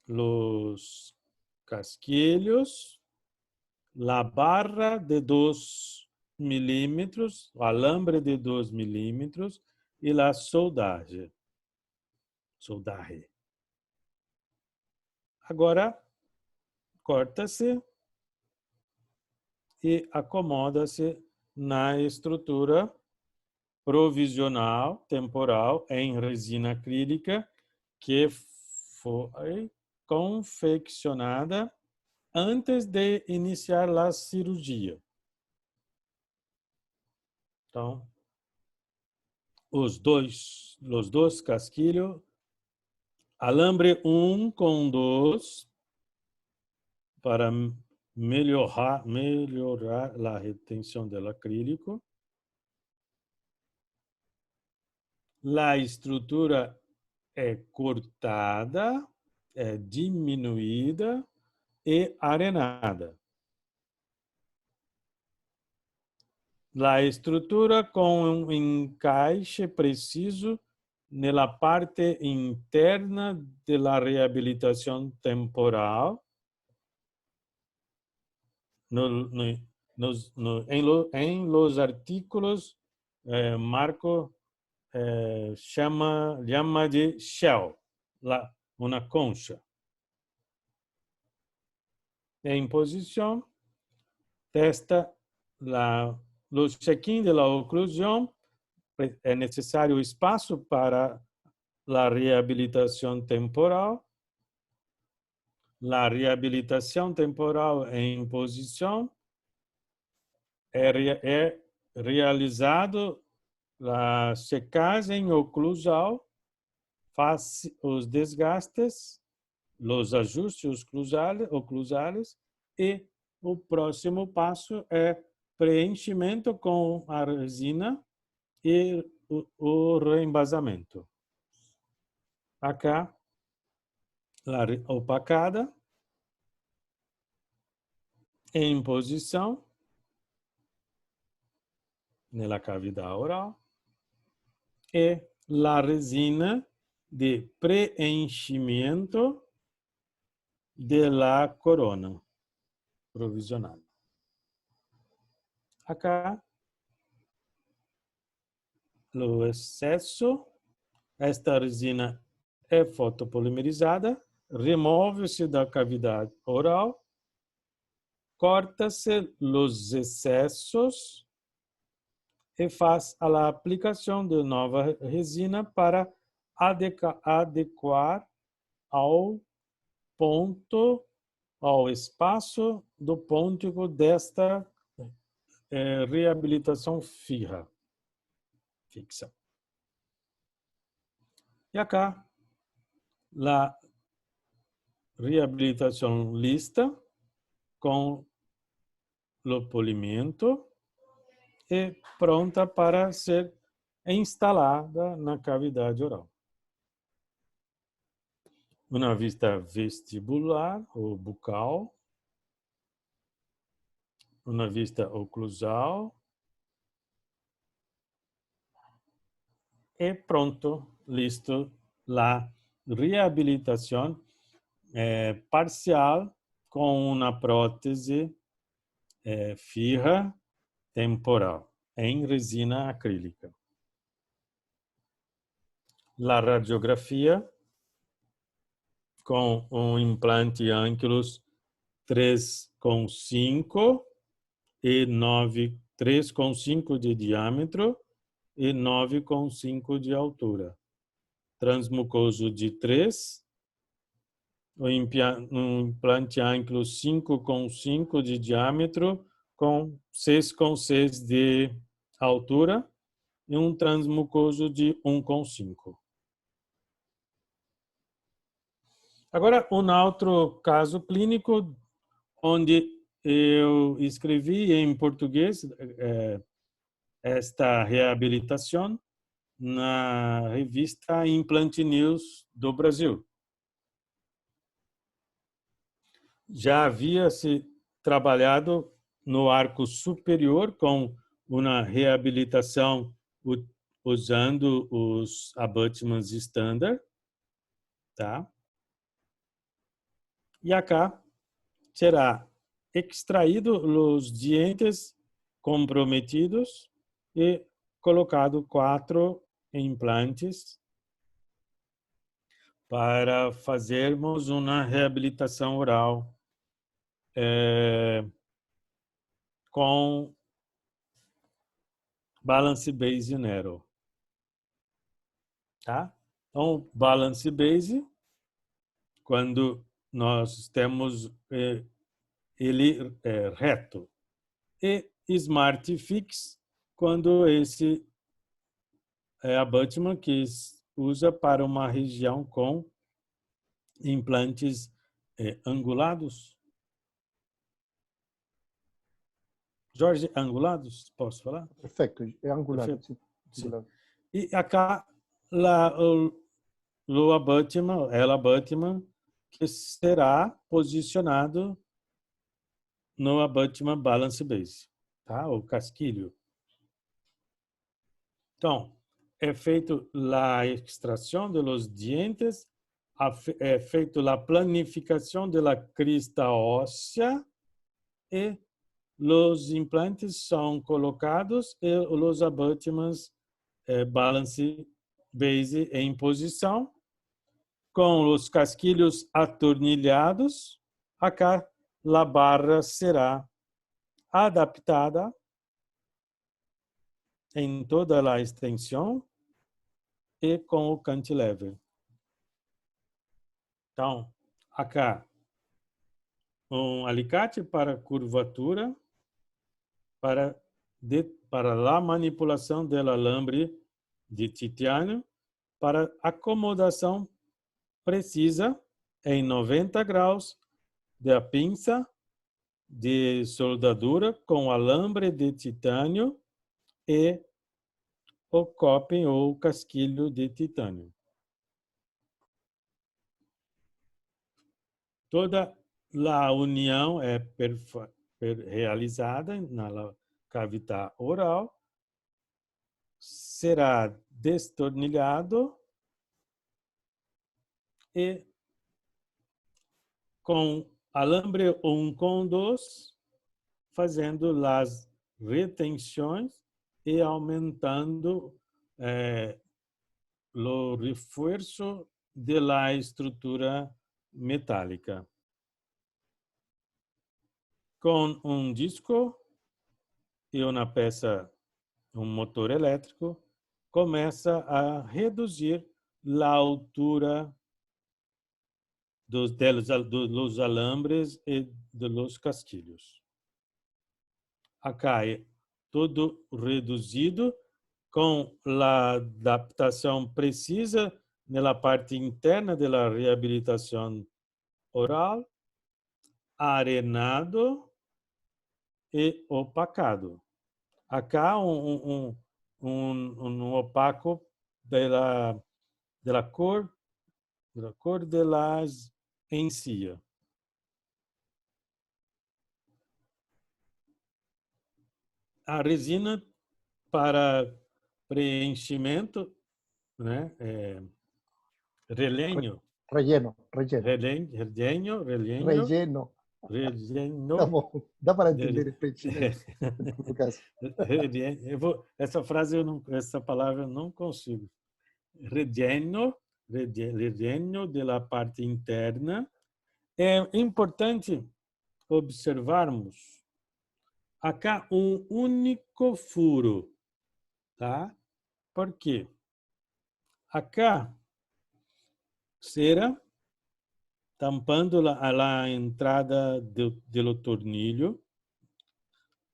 os casquilhos, a barra de 2 milímetros, o alambre de 2 milímetros e a soldagem. Agora, corta-se e acomoda-se na estrutura provisional, temporal, em resina acrílica, que foi confeccionada antes de iniciar a cirurgia. Então, os dois casquilhos, alambre 1 com 2, para melhorar a retenção do acrílico. A estrutura é cortada, é diminuída e arenada. A estrutura com um encaixe preciso na parte interna da reabilitação temporal, em los artículos, Marco chama de shell, uma concha. Em posição, testa o check-in de la oclusão. É necessário espaço para a reabilitação temporal. A reabilitação temporal em posição é realizado a secagem oclusal, faz os desgastes, os ajustes oclusales e o próximo passo é preenchimento com a resina e o reembasamento. Acá, a opacada em posição na cavidade oral e la resina de preenchimiento de la corona provisional. Acá, o excesso, esta resina é fotopolimerizada, remove-se da cavidade oral, corta-se os excessos e faz a aplicação de nova resina para adequar ao ponto, ao espaço do pontico desta reabilitação fixa. E acá, a reabilitação lista com o polimento e pronta para ser instalada na cavidade oral. Uma vista vestibular ou bucal, uma vista oclusal e pronto, listo, a reabilitação parcial com uma prótese fixa temporal em resina acrílica. A radiografia com um implante Ankylos 3,5 e 3,5 de diâmetro e 9,5 de altura. Transmucoso de 3, um implante Ankylos 5,5 de diâmetro com 6,6 de altura e um transmucoso de 1,5. Agora, um outro caso clínico onde eu escrevi em português esta reabilitação na revista Implant News do Brasil. Já havia se trabalhado no arco superior com uma reabilitação usando os abutments standard, tá? E acá será extraído os dientes comprometidos e colocado 4 implantes para fazermos uma reabilitação oral com balance base narrow, tá? Então, balance base, quando nós temos ele reto, e smart fix, quando esse abutment que usa para uma região com implantes angulados. Jorge, angulados, posso falar? Perfecto, é angulado. Perfeito. Sim. E acá o abutment que será posicionado no abutment balance base, tá? O casquilho. Então, é feito a extração dos dientes, é feito a planificação da crista óssea e os implantes são colocados e os abutments balance base em posição com os casquilhos atornilhados. Acá a barra será adaptada em toda a extensão e com o cantilever. Então, acá um alicate para curvatura para a manipulação do alambre de titânio para acomodação precisa em 90 graus da pinça de soldadura com alambre de titânio e o coping ou casquilho de titânio. Toda a união é realizada na cavidade oral, será destornilhado e com alambre 1 com 2, fazendo as retenções e aumentando o reforço da estrutura metálica. Com um disco e uma peça, um motor elétrico, começa a reduzir a altura dos alambres e dos casquilhos. Acá é tudo reduzido com a adaptação precisa na parte interna da reabilitação oral, arenado e opacado. Acá um opaco da cor de las encía. A resina para preenchimento, né? Relleno. Relleno. Dá para entender el preenchimento, en todo caso. Essa frase, essa palavra eu não consigo. Relleno da parte interna. É importante observarmos acá um único furo, tá? Por quê? Acá, cera tampando a entrada do tornilho,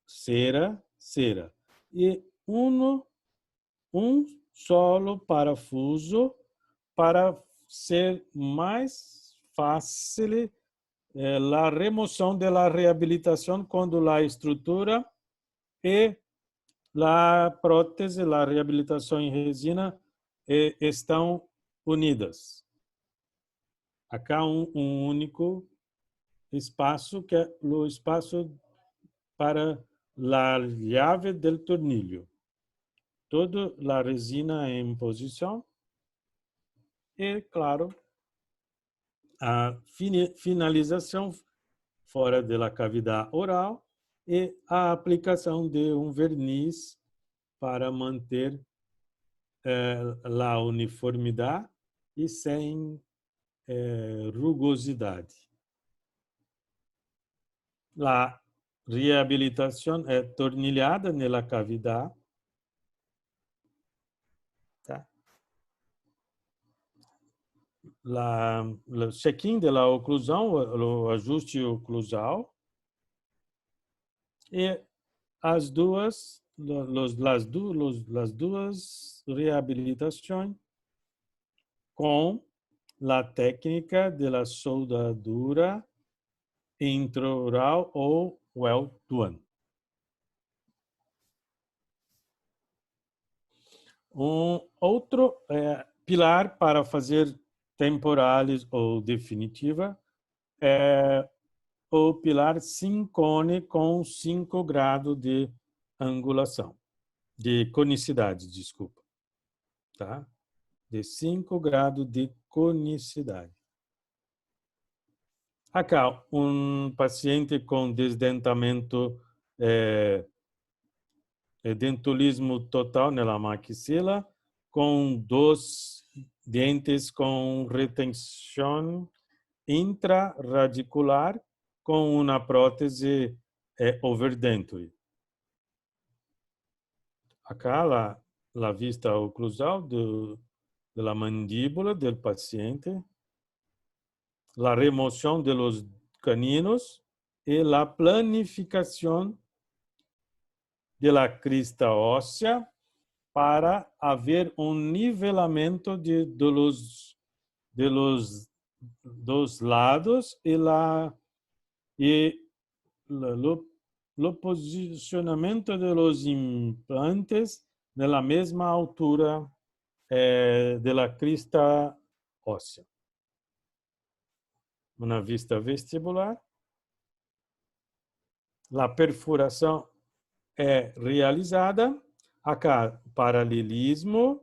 cera, e um solo parafuso para ser mais fácil a remoção da reabilitação quando a estrutura e a prótese, a reabilitação em resina estão unidas. Acá um único espaço, que é o espaço para a chave do tornilho. Toda a resina em posição e, claro, a finalização fora da cavidade oral e a aplicação de um verniz para manter a uniformidade e sem rugosidade. A reabilitação é tornilhada na cavidade. Tá? O check-in da oclusão, o ajuste oclusal, e as duas reabilitações com a técnica da soldadura intraoral ou Well-Done. Outro pilar para fazer temporais ou definitiva é o pilar Syncone com 5 graus de angulação, de conicidade, desculpa. Tá? De 5 graus de conicidade. Acá, um paciente com desdentamento, dentulismo total na maxila, com 2 dentes com retenção intraradicular, com uma prótese overdenture. Acá, a vista oclusal da mandíbula do paciente, a remoção de los caninos e a planificação de la crista óssea para haver um nivelamento dos lados e o posicionamento dos implantes na mesma altura da crista óssea. Uma vista vestibular. A perfuração é realizada Acá, paralelismo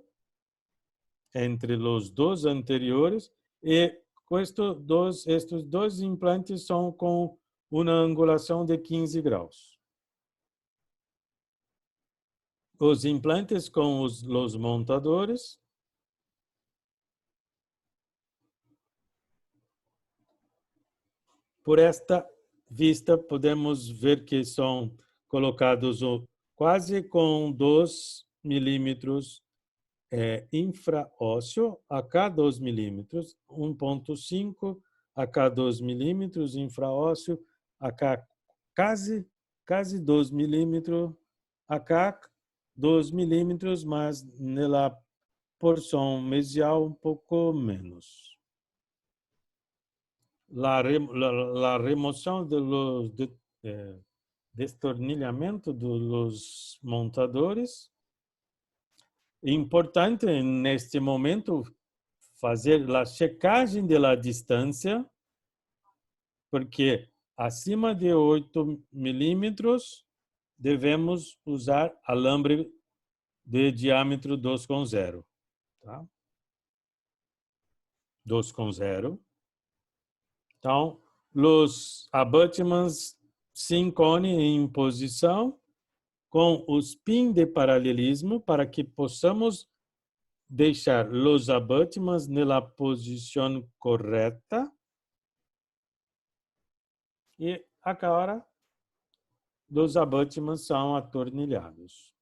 entre os dois anteriores e estes dois implantes são com uma angulação de 15 graus. Os implantes com os montadores. Por esta vista, podemos ver que são colocados quase com 2 milímetros infraósseo, acá 2 milímetros, 1,5 acá 2 milímetros infraósseo, acá quase 2 milímetros, acá 2 milímetros, mas na porção mesial um pouco menos. La remoção destornilhamento dos montadores. Importante neste momento fazer a checagem da distância, porque acima de 8 milímetros devemos usar alambre de diâmetro 2,0. Tá? 2,0. Então, os abutments sincone em posição com os pins de paralelismo para que possamos deixar os abutments na posição correta. E agora, os abutments são atornilhados.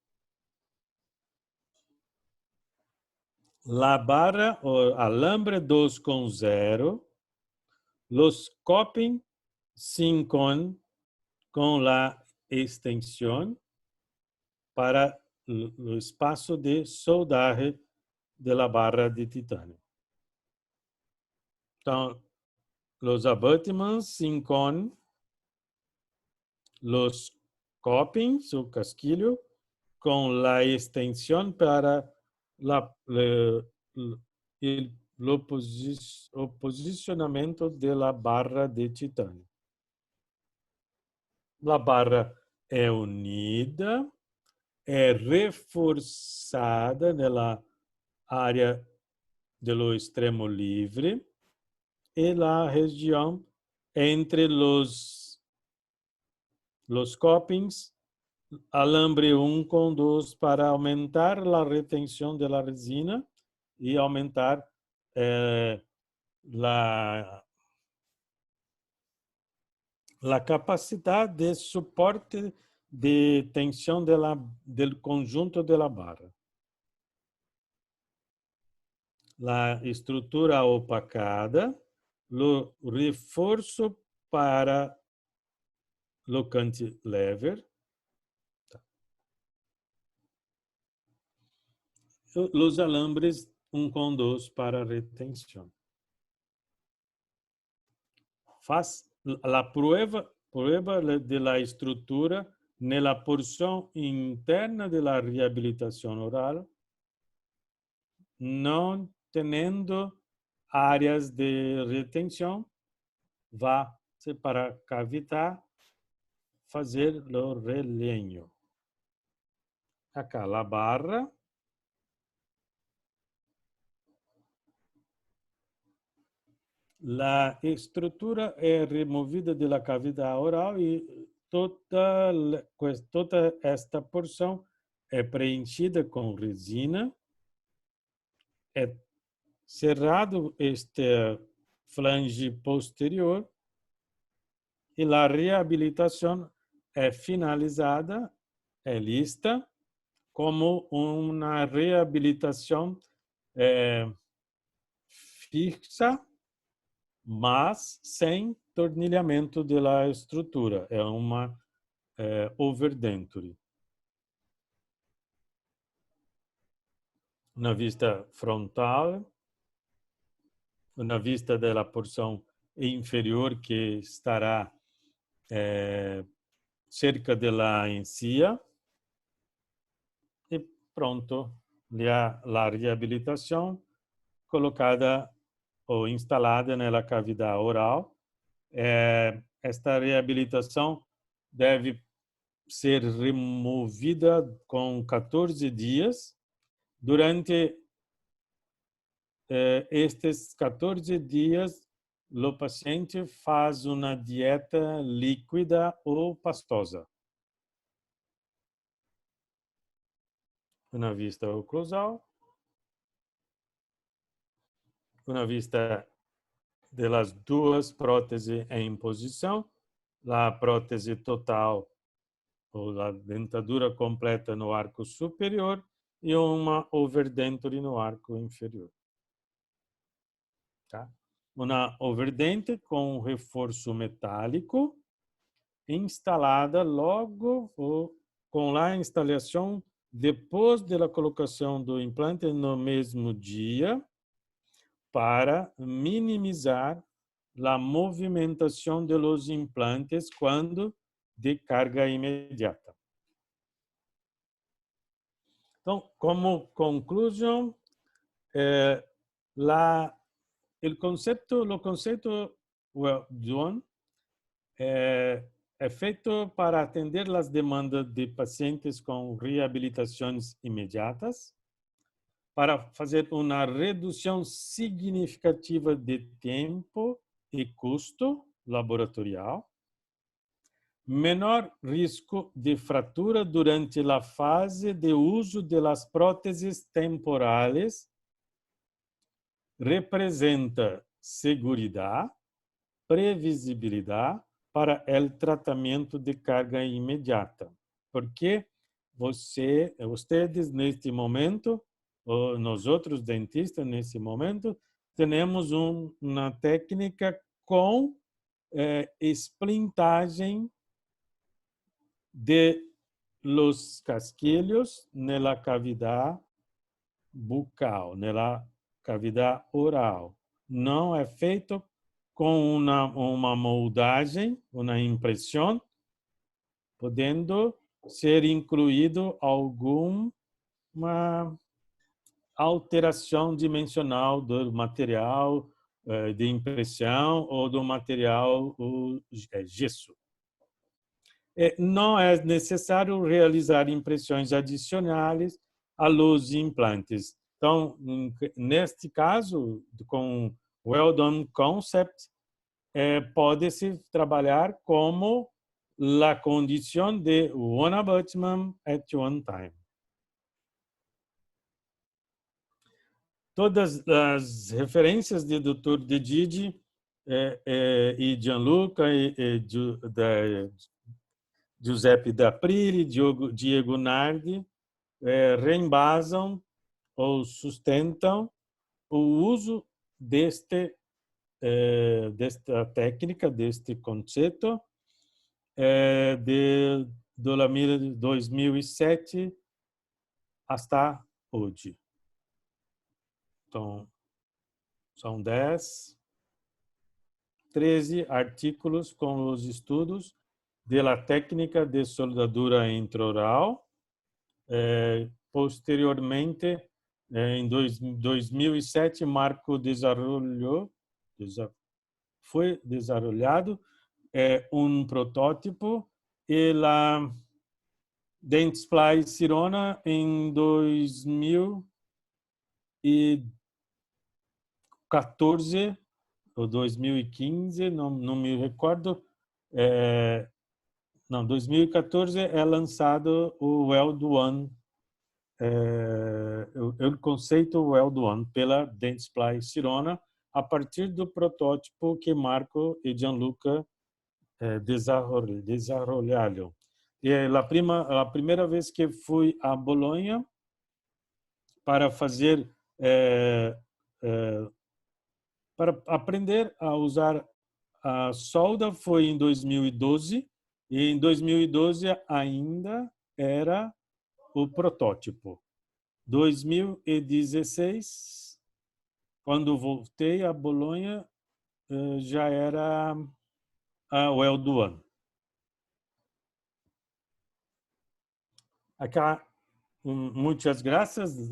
La barra, o alambre 2,0, los coping sincron com la extensión para o espaço de soldagem da barra de titânio. Então, os abutments sincron, os copings, o casquilho, com a extensão para o posicionamento da barra de titânio. A barra é unida, é reforçada na área do extremo livre e na região entre os copings, alambre 1,2 para aumentar a retenção da resina e aumentar a capacidade de suporte de tensão do conjunto da barra. A estrutura opacada, o reforço para o cantilever, os alambres 1,2 para retenção. Faz a prueba de la estrutura na porção interna da reabilitação oral, não tendo áreas de retenção, vá-se para cavitar, fazer o relenho. Acá a barra. A estrutura é removida da cavidade oral e toda esta porção é preenchida com resina. É cerrado este flange posterior e a reabilitação é finalizada, é lista, como uma reabilitação fixa, mas sem tornilhamento da estrutura. É uma overdenture. Na vista frontal, na vista da porção inferior que estará cerca da encía, e pronto, a reabilitação colocada ou instalada na cavidade oral. Esta reabilitação deve ser removida com 14 dias. Durante estes 14 dias, o paciente faz uma dieta líquida ou pastosa. Uma vista oclusal, uma vista das duas próteses em posição, a prótese total ou a dentadura completa no arco superior e uma overdenture no arco inferior. Tá? Uma overdente com reforço metálico instalada logo com a instalação depois da colocação do implante no mesmo dia para minimizar a movimentação dos implantes quando de carga imediata. Então, como conclusão, o conceito Well-Done é feito para atender as demandas de pacientes com reabilitações imediatas, para fazer uma redução significativa de tempo e custo laboratorial, menor risco de fratura durante a fase de uso das próteses temporais, representa seguridade, previsibilidade para o tratamento de carga imediata. Porque vocês neste momento, ou nós outros dentistas nesse momento, temos uma técnica com esplintagem de los casquilhos na cavidade bucal, na cavidade oral. Não é feito com uma moldagem, uma impressão, podendo ser incluído alguma alteração dimensional do material de impressão ou do material gesso. Não é necessário realizar impressões adicionais a los implantes. Então, neste caso, com Well-Done Concept, pode-se trabalhar como a condição de one abutment at one time. Todas as referências de Dr. De Gigi e Gianluca e Giuseppe D'Aprile, Diego Nardi, reembasam ou sustentam o uso desta técnica, deste conceito, de 2007 até hoje. Então, são 13 artigos com os estudos da técnica de soldadura intraoral. Posteriormente, em 2007, foi desenvolvido um protótipo e a Dentsply Sirona em 2014 ou 2015, não me recordo. Não, 2014 é lançado o Well-Done, o conceito Well-Done pela Dentsply Sirona, a partir do protótipo que Marco e Gianluca desenvolveram. E a primeira vez que fui a Bolonha para fazer, para aprender a usar a solda foi em 2012, e em 2012 ainda era o protótipo. 2016, quando voltei a Bolonha, já era a Well-Done. Acá, muitas graças.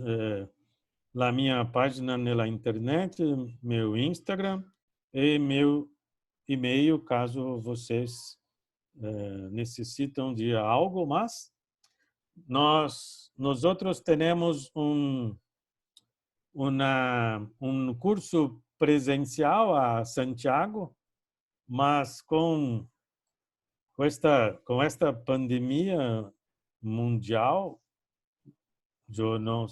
A minha página na internet, meu Instagram e meu e-mail, caso vocês necessitam de algo mais. Nós outros temos um curso presencial a Santiago, mas com esta pandemia mundial, eu não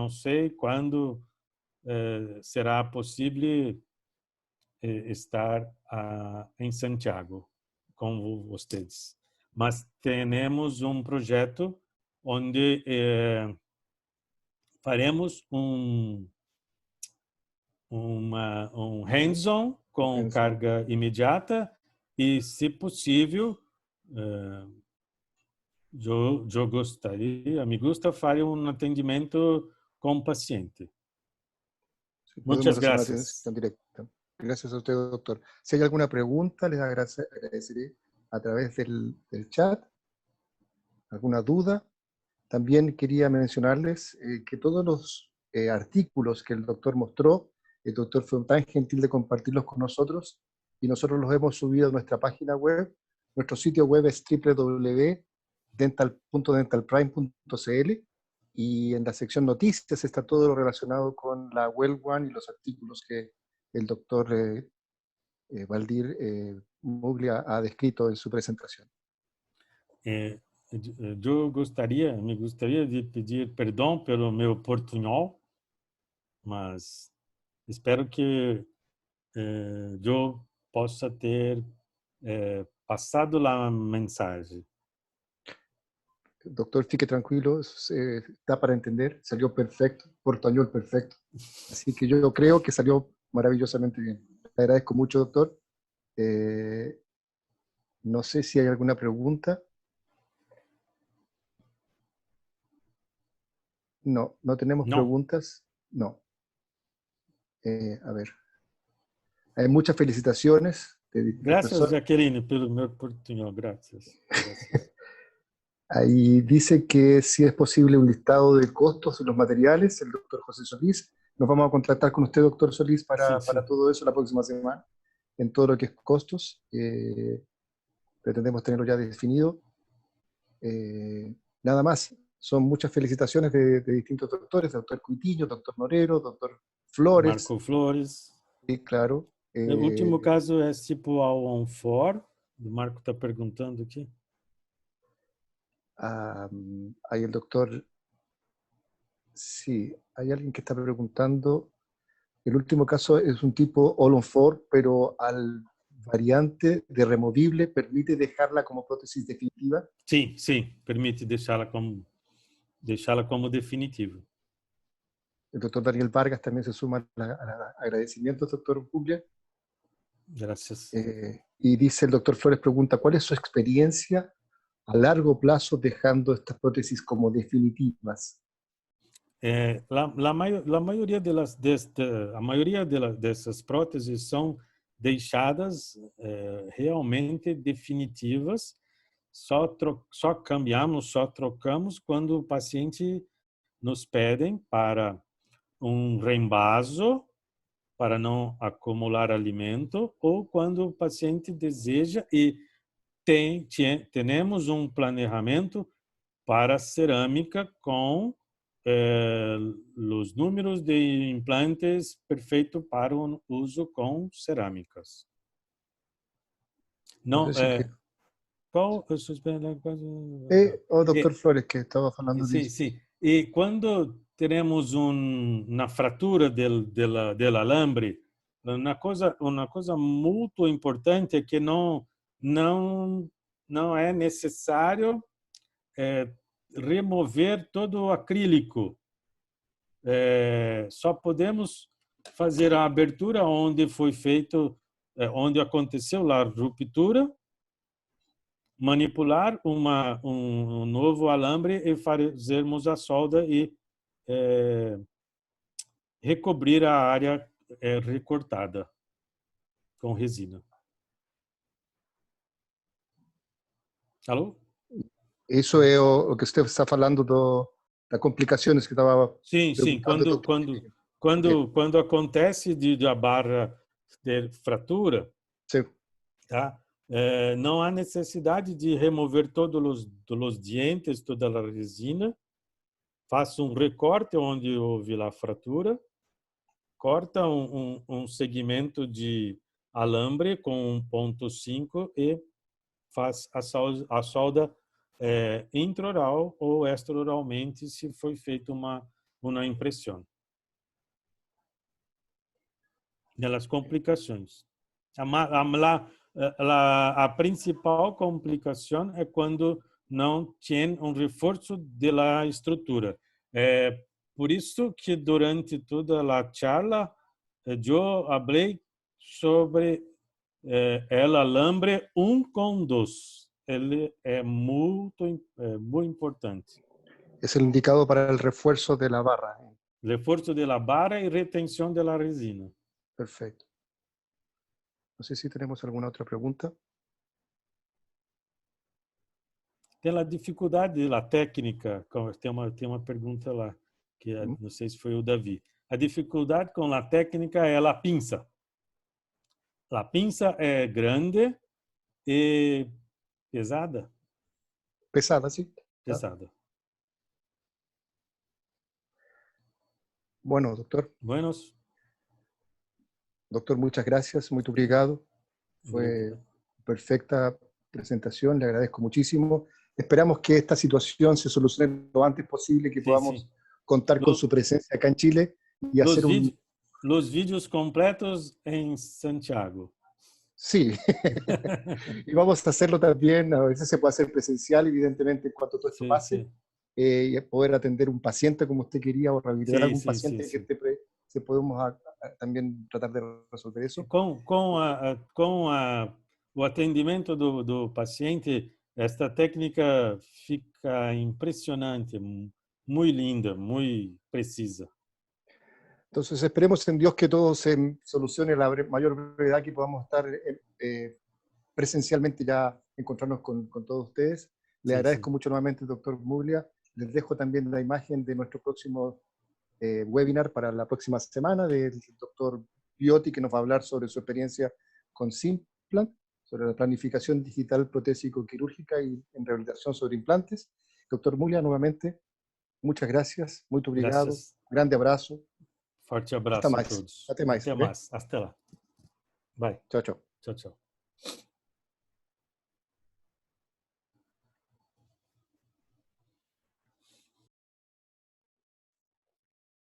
sei quando será possível estar em Santiago com vocês. Mas temos um projeto onde faremos um hands-on com carga imediata e, se possível, eu gostaria, me gusta fazer um atendimento com o paciente. Muchas gracias. Directa. Gracias a usted, doctor. Si hay alguna pregunta, les agradeceré a través del chat. ¿Alguna duda? También quería mencionarles que todos los artículos que el doctor mostró, el doctor fue tan gentil de compartirlos con nosotros y nosotros los hemos subido a nuestra página web. Nuestro sitio web es www.dentalprime.cl y en la sección noticias está todo lo relacionado con la Well One y los artículos que el doctor Valdir Muglia ha descrito en su presentación. Me gostaria de pedir perdão pelo meu portunhol, mas espero que eu possa ter passado a mensagem. Doctor, fique tranquilo, está para entender, salió perfecto, portuñol perfecto. Así que yo creo que salió maravillosamente bien. Le agradezco mucho, doctor. No sé si hay alguna pregunta. No, no tenemos preguntas. No. A ver. Hay muchas felicitaciones. Gracias, Jaqueline, pelo meu portunhol. Gracias. Ahí dice que si es posible un listado de costos de los materiales, el doctor José Solís. Nos vamos a contactar con usted, doctor Solís, para todo eso la próxima semana, en todo lo que es costos. Pretendemos tenerlo ya definido. Nada más, son muchas felicitaciones de distintos doctores, doctor Cuitiño, doctor Norero, doctor Flores. Marco Flores. Sí, claro. O último caso é tipo Alon For. O Marco está perguntando aqui. Hay el doctor, sí, hay alguien que está preguntando, el último caso es un tipo All on 4, pero al variante de removible permite dejarla como prótesis definitiva. Sí, permite dejarla como definitiva. El doctor Daniel Vargas también se suma a agradecimientos, doctor Puglia. Gracias. Y dice el doctor Flores, pregunta, ¿cuál es su experiencia a largo plazo dejando estas prótesis como definitivas? La maioria dessas próteses são deixadas realmente definitivas. Só trocamos quando o paciente nos pedem para um reembazo, para não acumular alimento, ou quando o paciente deseja e temos um planejamento para cerâmica com os números de implantes perfeito para o uso com cerâmicas. Não, qual o Dr. Flores que estava falando disso. Sim. E quando teremos na fratura del alambre, uma coisa muito importante é que não é necessário remover todo o acrílico. Só podemos fazer a abertura onde foi feito, onde aconteceu a ruptura, manipular um novo alambre e fazermos a solda e recobrir a área recortada com resina. Alô? Isso é o que você está falando das complicações que estava... Sim. Quando acontece de a barra ter fratura, sim, tá? Não há necessidade de remover todos os dientes, toda a resina. Faço um recorte onde houve a fratura, corta um segmento de alambre com 1,5 e faz a solda intraoral ou extraoralmente se foi feita uma impressão. Das complicações. A principal complicação é quando não tem um reforço da estrutura. Por isso que durante toda a charla eu falei sobre el alambre 1,2. Ele é muito importante. Es el indicado para el refuerzo de la barra. Reforço da barra e retenção da resina. Perfecto. No sé si tenemos alguna otra pregunta. Tem a dificuldade da técnica, tem uma pergunta lá, que não sei se foi o Davi. A dificuldade com a técnica é a pinça. A pinça é grande e pesada. Pesada, sí. Pesada. Bueno, doctor. Buenos. Doctor, muchas gracias, muy obrigado. Fue perfecta presentación, le agradezco muchísimo. Esperamos que esta situación se solucione lo antes posible, que podamos contar con su presencia acá en Chile y hacer los vídeos completos en Santiago. Sí, y vamos a hacerlo también, a veces se puede hacer presencial, evidentemente, en cuanto todo esto pase, y poder atender un paciente como usted quería o rehabilitar a algún paciente que se podemos también tratar de resolver eso. Com o atendimento do paciente, esta técnica fica impressionante, muy linda, muy precisa. Entonces esperemos en Dios que todo se solucione a la mayor brevedad, que podamos estar presencialmente ya encontrarnos con todos ustedes. Le agradezco mucho nuevamente, doctor Muglia. Les dejo también la imagen de nuestro próximo webinar para la próxima semana del doctor Biotti, que nos va a hablar sobre su experiencia con Simplant, sobre la planificación digital protésico-quirúrgica y en rehabilitación sobre implantes. Doctor Muglia, nuevamente, muchas gracias, muito obrigado, grande abraço. Forte abraço a todos. Até mais. Até mais. Hasta lá. Bye. Tchau, tchau. Tchau, tchau.